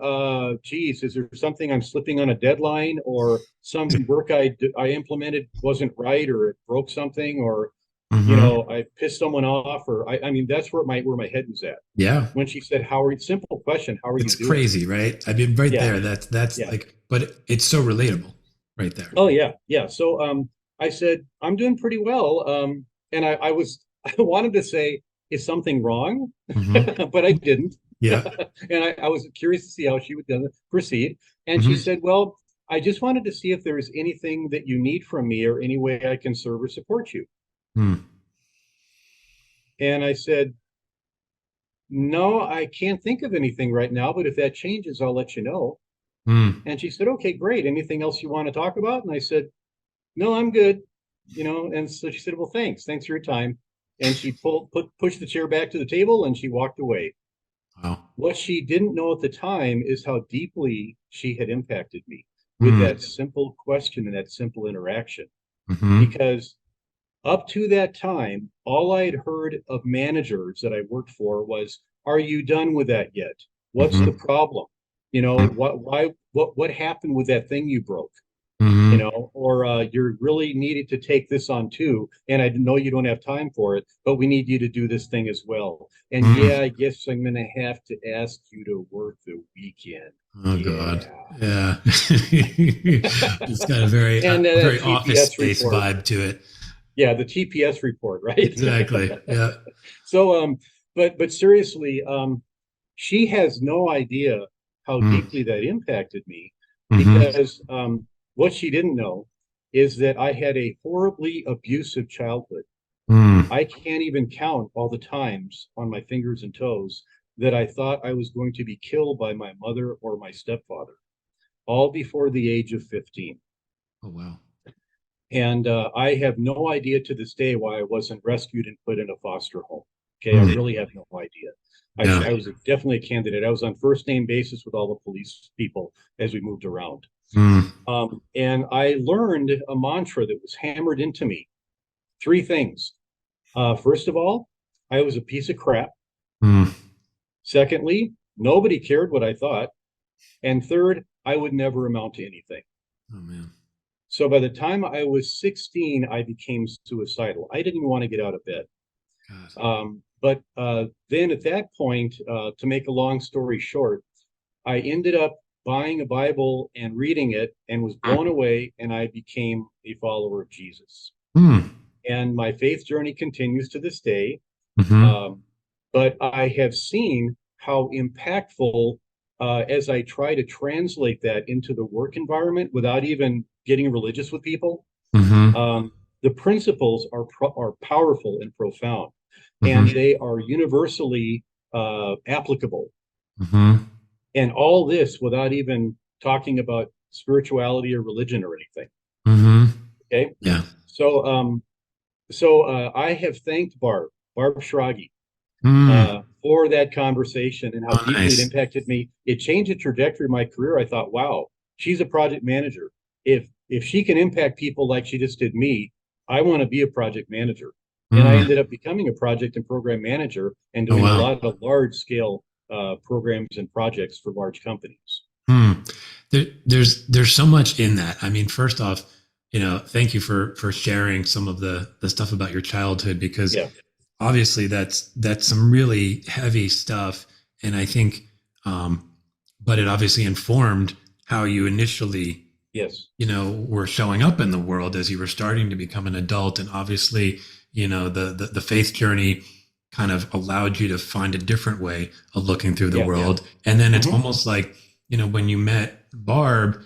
geez, is there something I'm slipping on a deadline, or some work I implemented wasn't right, or it broke something, or I pissed someone off, or I mean, that's where my head was at. Yeah. When she said, simple question, how are you doing? It's crazy, right? I mean, there, that's like, but it's so relatable right there. Oh yeah. Yeah. So, I said, I'm doing pretty well. And I wanted to say, is something wrong? But I didn't. Yeah. And I was curious to see how she would proceed. And she said, "Well, I just wanted to see if there is anything that you need from me or any way I can serve or support you." And I said, "No, I can't think of anything right now, but if that changes, I'll let you know." And she said, "Okay, great. Anything else you want to talk about?" And I said, "No, I'm good." And so she said, "Well, thanks for your time." And she pushed the chair back to the table and she walked away. Wow. What she didn't know at the time is how deeply she had impacted me with that simple question and that simple interaction. Because up to that time, all I had heard of managers that I worked for was, "Are you done with that yet? What's the problem? What happened with that thing you broke? Or you're really needed to take this on too. And I know you don't have time for it, but we need you to do this thing as well. And yeah, I guess I'm going to have to ask you to work the weekend." Oh God. Yeah. It's got a very, very Office Space vibe to it. Yeah. The TPS report, right? Exactly. Yeah. So, but seriously, she has no idea how deeply that impacted me, because what she didn't know is that I had a horribly abusive childhood. I can't even count all the times on my fingers and toes that I thought I was going to be killed by my mother or my stepfather, all before the age of 15. Oh, wow. And I have no idea to this day why I wasn't rescued and put in a foster home. Okay, I really have no idea. I was definitely a candidate. I was on first name basis with all the police people as we moved around. And I learned a mantra that was hammered into me Three things. First of all, I was a piece of crap. Mm. Secondly, nobody cared what I thought. And third, I would never amount to anything. Oh man. So by the time I was 16, I became suicidal. I didn't want to get out of bed. God. But then at that point, to make a long story short, I ended up buying a Bible and reading it and was blown away, and I became a follower of Jesus. Mm. And my faith journey continues to this day. Mm-hmm. But I have seen how impactful, as I try to translate that into the work environment without even getting religious with people, Mm-hmm. the principles are powerful and profound, and Mm-hmm. they are universally applicable. Mm-hmm. And all this without even talking about spirituality or religion or anything. Mm-hmm. Okay, Yeah. so I have thanked Barb Schrage, Mm. for that conversation and how Oh, deeply it nice. impacted me. It changed the trajectory of my career. I thought, wow, she's a project manager. If she can impact people like she just did me, I want to be a project manager. And I Mm. ended up becoming a project and program manager and Oh, doing a wow. lot of large scale programs and projects for large companies. Mm. There's so much in that. I mean, first off, thank you for sharing some of the stuff about your childhood, because Yeah. obviously that's some really heavy stuff, and I think but it obviously informed how you initially Yes. were showing up in the world as you were starting to become an adult. And obviously the faith journey kind of allowed you to find a different way of looking through the Yeah. world. And then it's Mhm. almost like when you met Barb,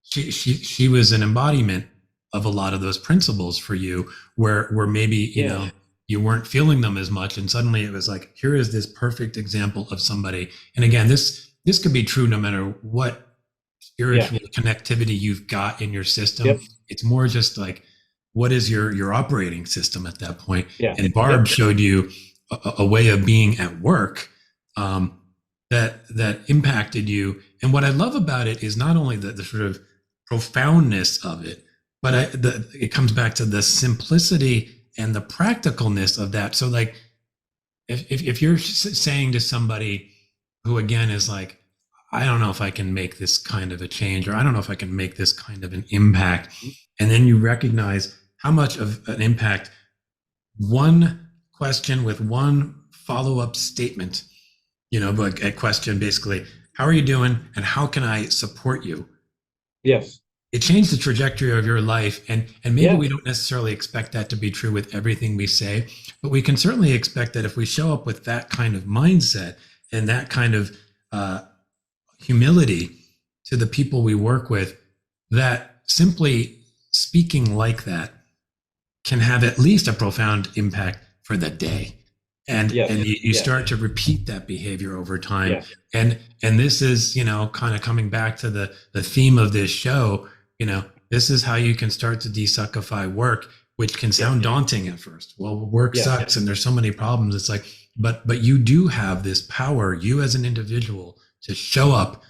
she was an embodiment of a lot of those principles for you, where maybe Yeah. you weren't feeling them as much, and suddenly it was like, here is this perfect example of somebody. And again, this could be true no matter what Yeah. spiritual connectivity you've got in your system. Yep. It's more just like, what is your operating system at that point? Yeah. And Barb Yep. showed you a way of being at work that impacted you. And what I love about it is not only the sort of profoundness of it, but it comes back to the simplicity and the practicalness of that. So like, if you're saying to somebody who again is like, I don't know if I can make this kind of a change, or I don't know if I can make this kind of an impact, and then you recognize how much of an impact one question with one follow-up statement, like a question basically, how are you doing and how can I support you? Yes. It changed the trajectory of your life. And maybe Yeah. we don't necessarily expect that to be true with everything we say, but we can certainly expect that if we show up with that kind of mindset and that kind of humility to the people we work with, that simply speaking like that can have at least a profound impact for the day. And Yes. you Yeah. start to repeat that behavior over time. Yeah. And this is, kind of coming back to the theme of this show. This is how you can start to desuckify work, which can sound daunting at first. Well, work Yeah. sucks and there's so many problems. It's like, but you do have this power, you as an individual, to show up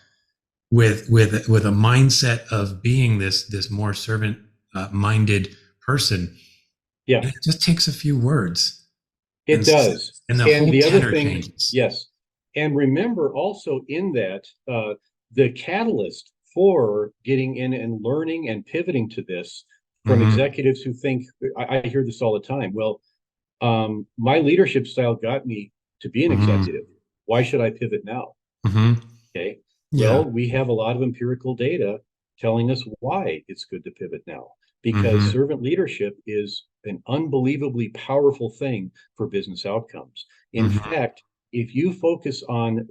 with a mindset of being this more servant minded person. Yeah. And it just takes a few words. It does. And the And whole the other tenor thing, changes. yes. And remember also in that, the catalyst for getting in and learning and pivoting to this from Mm-hmm. executives who think, I hear this all the time. Well, my leadership style got me to be an Mm-hmm. executive. Why should I pivot now? Mm-hmm. Okay. Yeah. Well, we have a lot of empirical data telling us why it's good to pivot now, because Mm-hmm. servant leadership is an unbelievably powerful thing for business outcomes. In Mm-hmm. fact, if you focus on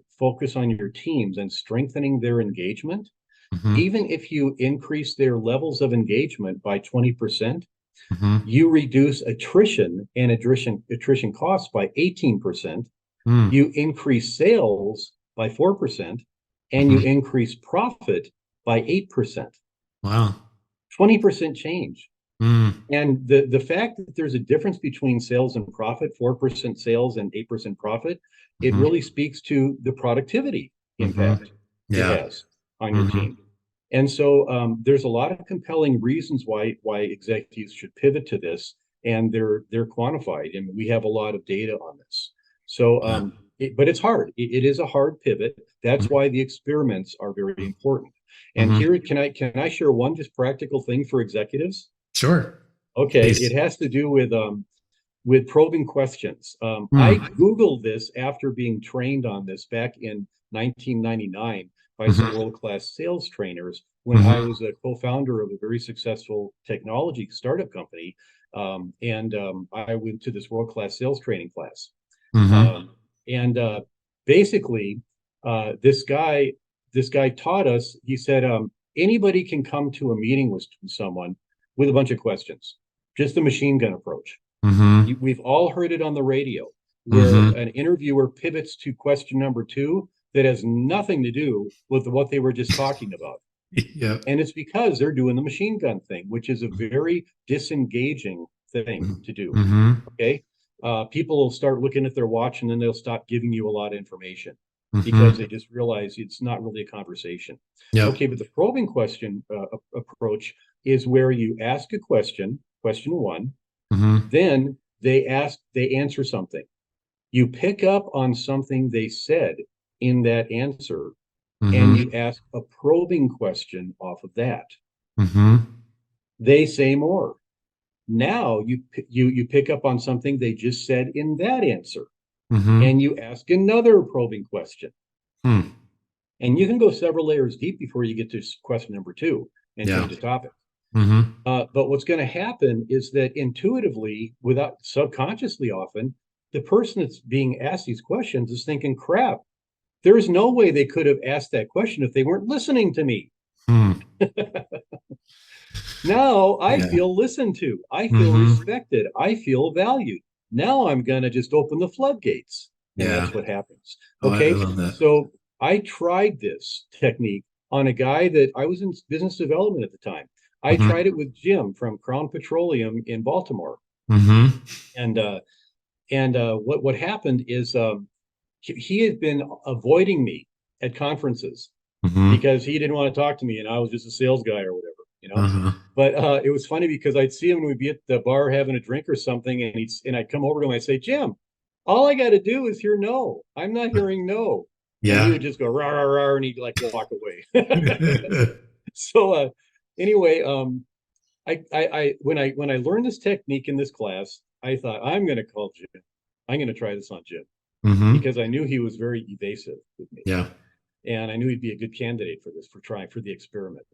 your teams and strengthening their engagement, Mm-hmm. even if you increase their levels of engagement by 20%, Mm-hmm. you reduce attrition and attrition costs by 18%. Mm. You increase sales by 4%, and you Mm-hmm. increase profit by 8%. Wow. 20% change. Mm. And the fact that there's a difference between sales and profit, 4% sales and 8% profit, it Mm-hmm. really speaks to the productivity impact Mm-hmm. it Yeah. has on your Mm-hmm. team. And so there's a lot of compelling reasons why executives should pivot to this. and they're quantified, and we have a lot of data on this. So, but it's hard. It is a hard pivot. That's why the experiments are very important. And here, can I share one just practical thing for executives? Sure. Okay, Please. it has to do with probing questions. I Googled this after being trained on this back in 1999 by some world-class sales trainers when I was a co-founder of a very successful technology startup company. I went to this world-class sales training class. And basically, this guy taught us, he said, anybody can come to a meeting with someone with a bunch of questions, just the machine gun approach. We've all heard it on the radio where an interviewer pivots to question number 2 that has nothing to do with what they were just talking about. And it's because they're doing the machine gun thing, which is a very disengaging thing to do. Okay. People will start looking at their watch and then they'll stop giving you a lot of information because they just realize it's not really a conversation. Okay. But the probing question approach is where you ask a question 1, then they answer something. You pick up on something they said in that answer, and you ask a probing question off of that. They say more. Now you pick up on something they just said in that answer, and you ask another probing question. And you can go several layers deep before you get to question number 2 and change the topic. But what's going to happen is that intuitively, without subconsciously often, the person that's being asked these questions is thinking, crap, there's no way they could have asked that question if they weren't listening to me. Now I feel listened to. I feel respected. I feel valued. Now I'm going to just open the floodgates. And that's what happens. Okay. I love that. So I tried this technique on a guy that I was in business development at the time. I tried it with Jim from Crown Petroleum in Baltimore. And what happened is he had been avoiding me at conferences because he didn't want to talk to me, and I was just a sales guy or whatever, But it was funny because I'd see him when we'd be at the bar having a drink or something, and I'd come over to him and I'd say, Jim, all I got to do is hear no. I'm not hearing no. And he would just go rah rah rah, and he'd like walk away. So anyway, when I learned this technique in this class, I thought, I'm going to call Jim. I'm going to try this on Jim because I knew he was very evasive with me. And I knew he'd be a good candidate for this, for the experiment.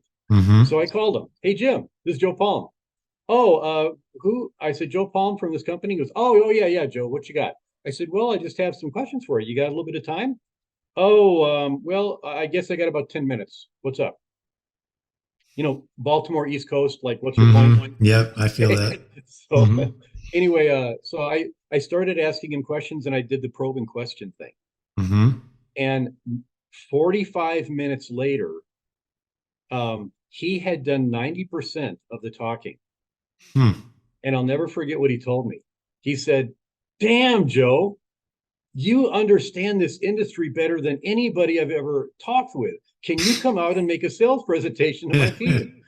So I called him. Hey, Jim, this is Joe Palm. Oh, who? I said, Joe Palm from this company. He goes, oh, yeah, Joe, what you got? I said, well, I just have some questions for you. You got a little bit of time? Oh, well, I guess I got about 10 minutes. What's up? Baltimore East Coast, like, what's your point? Yep, I feel that. So anyway, so I started asking him questions, and I did the probing question thing. And 45 minutes later, he had done 90% of the talking. And I'll never forget what he told me. He said, damn, Joe, you understand this industry better than anybody I've ever talked with. Can you come out and make a sales presentation to my team?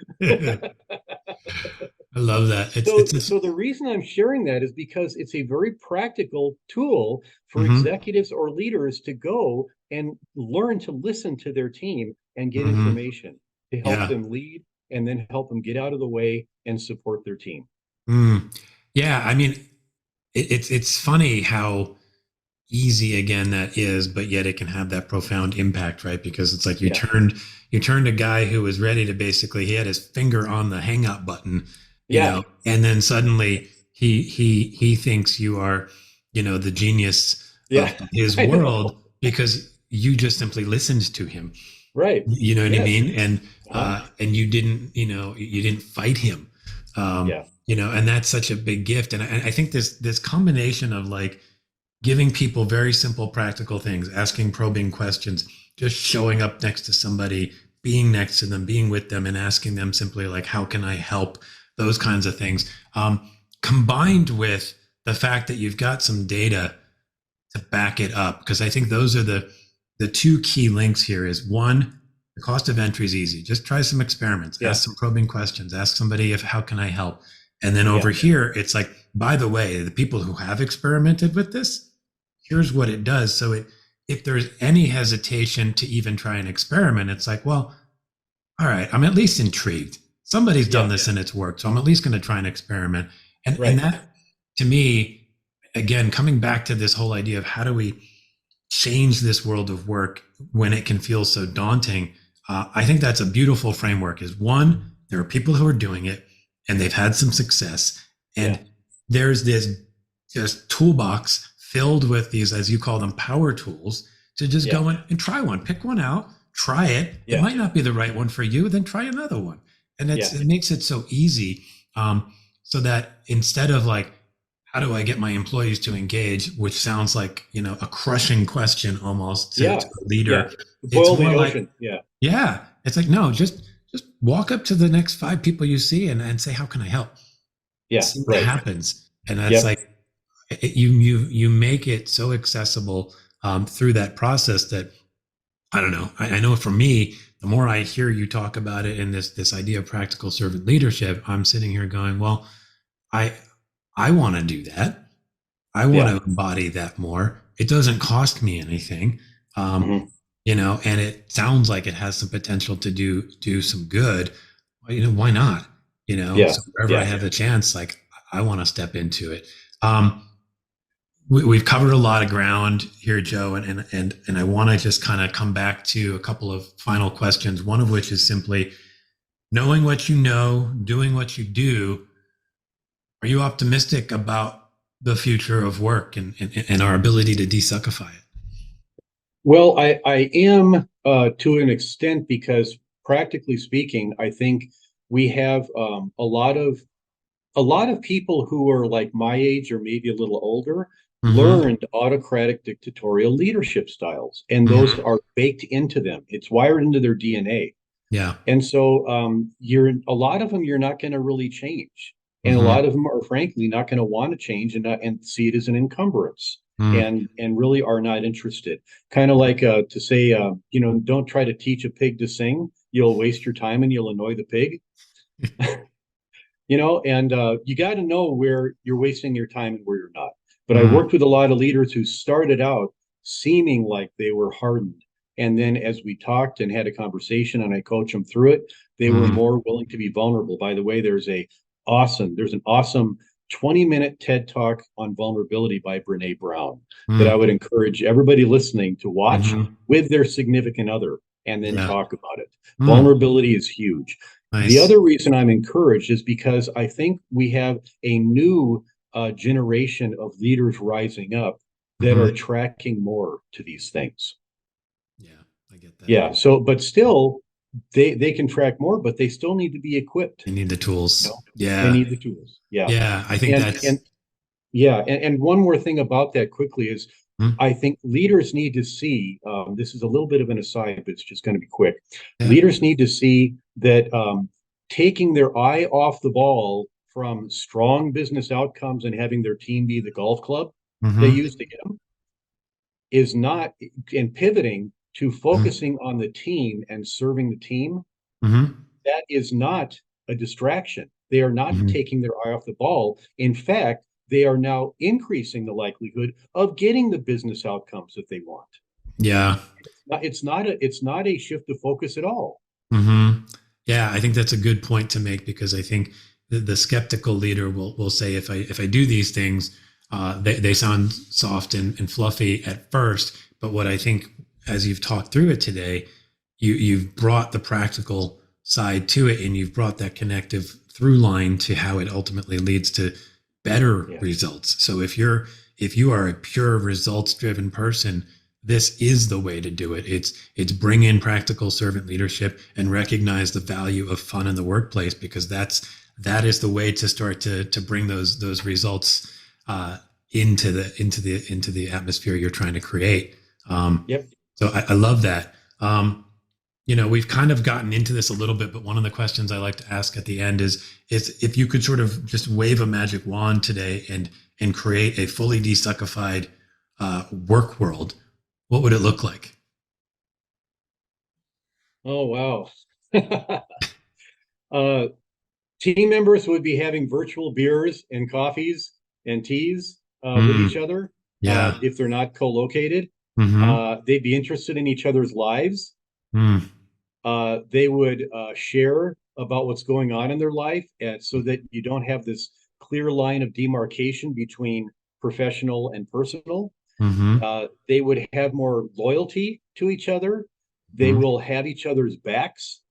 I love that. So the reason I'm sharing that is because it's a very practical tool for executives or leaders to go and learn to listen to their team and get information to help them lead and then help them get out of the way and support their team. Yeah, I mean, it's funny how easy again that is, but yet it can have that profound impact, right? Because it's like you turned a guy who was ready to he had his finger on the hang up button, you know, and then suddenly he thinks you are, the genius of his world because you just simply listened to him. Right. You know what I mean? And you didn't fight him. And that's such a big gift. And I think this combination of like giving people very simple, practical things, asking probing questions, just showing up next to somebody, being next to them, being with them, and asking them simply like, how can I help? Those kinds of things, combined with the fact that you've got some data to back it up. Because I think those are the two key links here is one, the cost of entry is easy. Just try some experiments, ask some probing questions, ask somebody how can I help? And then Yeah. over here, it's like, by the way, the people who have experimented with this, here's what it does. So if there's any hesitation to even try and experiment, it's like, well, all right, I'm at least intrigued. Somebody's done Yeah. this and it's worked. So I'm at least going to try and experiment. And Right. that, to me, again, coming back to this whole idea of how do we change this world of work when it can feel so daunting, I think that's a beautiful framework. Is one, there are people who are doing it and they've had some success, Yeah. and there's this toolbox filled with these, as you call them, power tools to just Yeah. go in and try one, pick one out, try it. Yeah. It might not be the right one for you, then try another one. And Yeah. it makes it so easy, so that instead of like, how do I get my employees to engage, which sounds like, a crushing question almost to a leader. Boil It's the more ocean. like, it's like, no, just walk up to the next 5 people you see and say, how can I help? Yeah. See what Right. happens. And that's Yep. like, you make it so accessible through that process that, I don't know. I know for me, the more I hear you talk about it in this idea of practical servant leadership, I'm sitting here going, well, I want to do that. I want Yeah. to embody that more. It doesn't cost me anything, Mhm. and it sounds like it has some potential to do some good. Well, why not? Yeah. So wherever I Yeah. have the chance, like I want to step into it. We've covered a lot of ground here, Joe, and I want to just kind of come back to a couple of final questions. One of which is simply knowing what you know, doing what you do. Are you optimistic about the future of work and our ability to desuckify it? Well, I am to an extent, because practically speaking, I think we have a lot of people who are like my age or maybe a little older Mm-hmm. learned autocratic dictatorial leadership styles, and those Mm-hmm. are baked into them. It's wired into their DNA. Yeah. And so you're a lot of them you're not going to really change. And a Mm-hmm. lot of them are frankly not going to want to change and see it as an encumbrance, Mm. and really are not interested. Kind of like to say, don't try to teach a pig to sing. You'll waste your time and you'll annoy the pig. And you got to know where you're wasting your time and where you're not. But I Mm. worked with a lot of leaders who started out seeming like they were hardened. And then as we talked and had a conversation and I coached them through it, they were Mm. more willing to be vulnerable. By the way, there's an awesome 20-minute TED talk on vulnerability by Brene Brown that I Mm. would encourage everybody listening to watch Mm-hmm. with their significant other and then Yeah. talk about it. Mm. Vulnerability is huge. The Nice. other reason I'm encouraged is because I think we have a new generation of leaders rising up that are Mm-hmm. tracking more to these things. Yeah, I get that. Yeah. So, but still, they can track more, but they still need to be equipped. You need the tools. They Yeah. need the tools. Yeah. Yeah. I think And that's. yeah, and one more thing about that quickly is Mm. I think leaders need to see, this is a little bit of an aside, but it's just going to be quick. Yeah. Leaders need to see that taking their eye off the ball from strong business outcomes and having their team be the golf club they Mm-hmm. use to get them is not, and pivoting to Mm-hmm. focusing on the team and serving the team, Mm-hmm. that is not a distraction. They are not Mm-hmm. taking their eye off the ball. In fact, they are now increasing the likelihood of getting the business outcomes that they want. Yeah. It's not a shift of focus at all. Mm-hmm. Yeah, I think that's a good point to make, because I think the skeptical leader will say, if I do these things, they sound soft and fluffy at first, but what I think, as you've talked through it today, you've brought the practical side to it, and you've brought that connective through line to how it ultimately leads to better Yeah. results. So if you are a pure results driven person, this is the way to do it. It's bring in practical servant leadership and recognize the value of fun in the workplace, because that is the way to start to bring those results into the atmosphere you're trying to create. Yep. So I love that. We've kind of gotten into this a little bit, but one of the questions I like to ask at the end is if you could sort of just wave a magic wand today and create a fully desuckified work world, what would it look like? Oh, wow. uh, Team members would be having virtual beers and coffees and teas with each other Yeah. if they're not co-located. Mm-hmm. They'd be interested in each other's lives. Mm. They would share about what's going on in their life, and so that you don't have this clear line of demarcation between professional and personal. Mm-hmm. They would have more loyalty to each other. They Mm-hmm. will have each other's backs,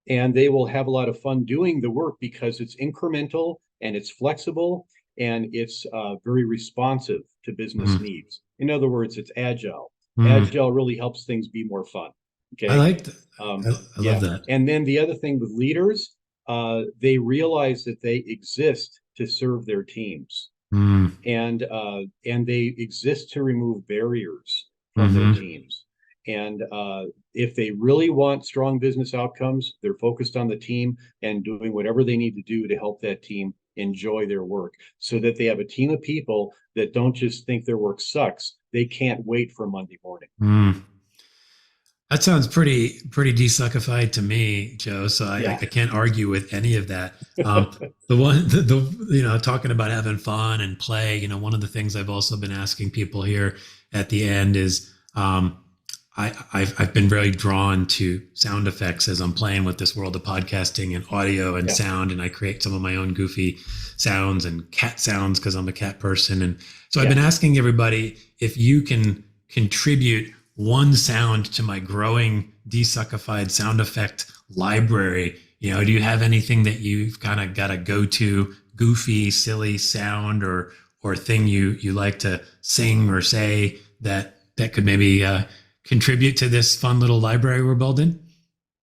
and they will have a lot of fun doing the work because it's incremental and it's flexible and it's very responsive to business Mm-hmm. needs. In other words, it's agile. Mm. Agile really helps things be more fun. I Okay. like that. I love Yeah. that. And then the other thing with leaders, they realize that they exist to serve their teams, Mm. and they exist to remove barriers from their Mm-hmm. teams. And if they really want strong business outcomes, they're focused on the team and doing whatever they need to do to help that team enjoy their work, so that they have a team of people that don't just think their work sucks. They can't wait for Monday morning. Mm. That sounds pretty desuckified to me, Joe. So I Yeah. can't argue with any of that. The talking about having fun and play. One of the things I've also been asking people here at the end is I've been very drawn to sound effects as I'm playing with this world of podcasting and audio and Yeah. sound, and I create some of my own goofy sounds and cat sounds because I'm a cat person. And so I've Yeah. been asking everybody if you can contribute one sound to my growing desuckified sound effect library. Do you have anything that you've kind of got a go-to goofy, silly sound or thing you like to sing or say that could maybe contribute to this fun little library we're building?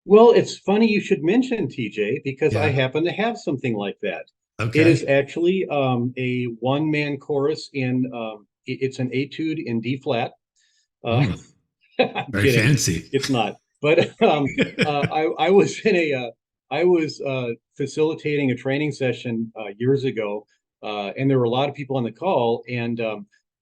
Well, it's funny you should mention TJ, because I Yeah. happen to have something like that. It is Okay. actually a one-man chorus it's an etude in D flat. Uh, Mm, I'm very kidding. fancy. It's not. But I was I was facilitating a training session years ago, and there were a lot of people on the call, and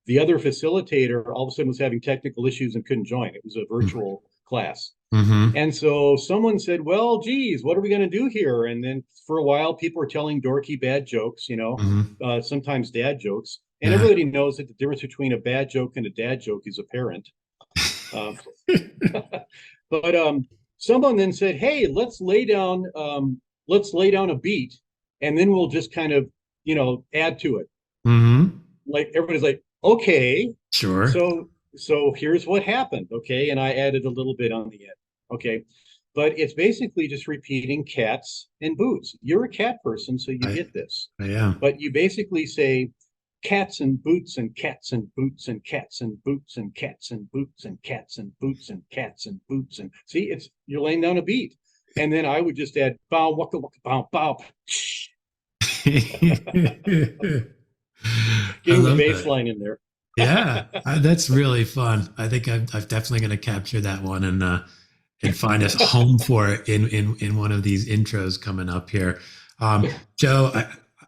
the other facilitator all of a sudden was having technical issues and couldn't join. It was a virtual class. Mm-hmm. And so someone said, well, geez, what are we going to do here? And then for a while, people were telling dorky bad jokes, Mm-hmm. sometimes dad jokes. And Yeah. everybody knows that the difference between a bad joke and a dad joke is apparent. Um, but someone then said, hey, let's lay down a beat, and then we'll just kind of, add to it. Mm-hmm. Like everybody's like, okay. Sure. So here's what happened. Okay. And I added a little bit on the end. Okay. But it's basically just repeating cats and boots. You're a cat person, so you get this. I am. But you basically say cats and boots and cats and boots and cats and boots and cats and boots and cats and boots and cats and boots. And see, you're laying down a beat. And then I would just add bow, waka, waka, bow, bow. Getting the bass line in there. Yeah, that's really fun. I think I'm definitely going to capture that one and find a home for it in one of these intros coming up here. Joe,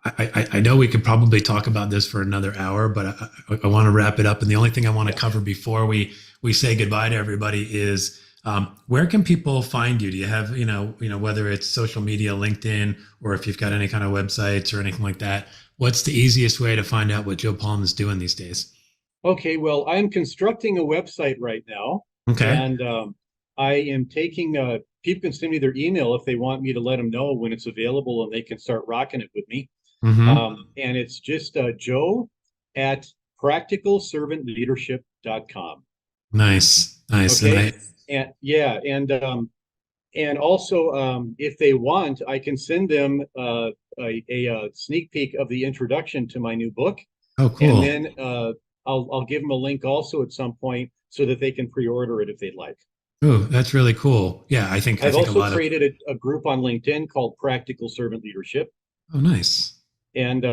I know we could probably talk about this for another hour, but I want to wrap it up. And the only thing I want to cover before we say goodbye to everybody is where can people find you? Do you have whether it's social media, LinkedIn, or if you've got any kind of websites or anything like that? What's the easiest way to find out what Joe Palm is doing these days? Okay, well, I'm constructing a website right now, Okay. and I am taking people can send me their email if they want me to let them know when it's available, and they can start rocking it with me. Mm-hmm. And it's just Joe at practicalservantleadership.com. Nice. Okay. And also if they want, I can send them a sneak peek of the introduction to my new book. Oh, cool. And then I'll give them a link also at some point so that they can pre-order it if they'd like. Oh, that's really cool. Yeah, I think I've a also lot created a group on LinkedIn called Practical Servant Leadership. Oh, nice. And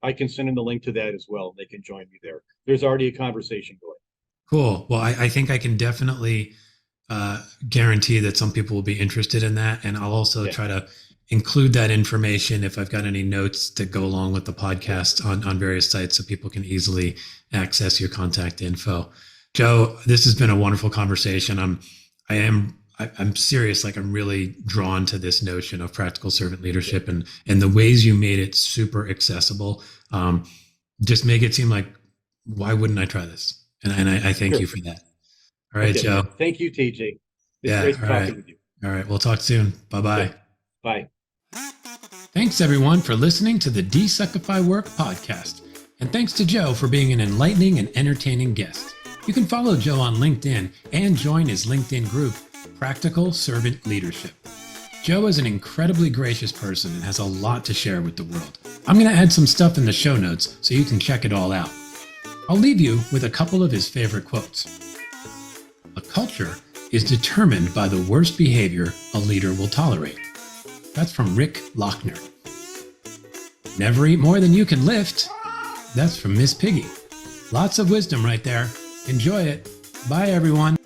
I can send them the link to that as well. They can join me there. There's already a conversation going. Cool. Well, I think I can definitely guarantee that some people will be interested in that. And I'll also try to include that information if I've got any notes to go along with the podcast on various sites so people can easily access your contact info. Joe, this has been a wonderful conversation. I I'm serious. Like, I'm really drawn to this notion of practical servant leadership, and the ways you made it super accessible. Just make it seem like, why wouldn't I try this? And I thank you for that. All right, Okay. Joe. Thank you, TJ. It's Yeah. great All talking right. with you. All right. We'll talk soon. Bye-bye. Okay. Bye. Thanks, everyone, for listening to the DesuckifyWork podcast. And thanks to Joe for being an enlightening and entertaining guest. You can follow Joe on LinkedIn and join his LinkedIn group, Practical Servant Leadership. Joe is an incredibly gracious person and has a lot to share with the world. I'm going to add some stuff in the show notes so you can check it all out. I'll leave you with a couple of his favorite quotes. A culture is determined by the worst behavior a leader will tolerate. That's from Rick Lochner. Never eat more than you can lift. That's from Miss Piggy. Lots of wisdom right there. Enjoy it. Bye, everyone.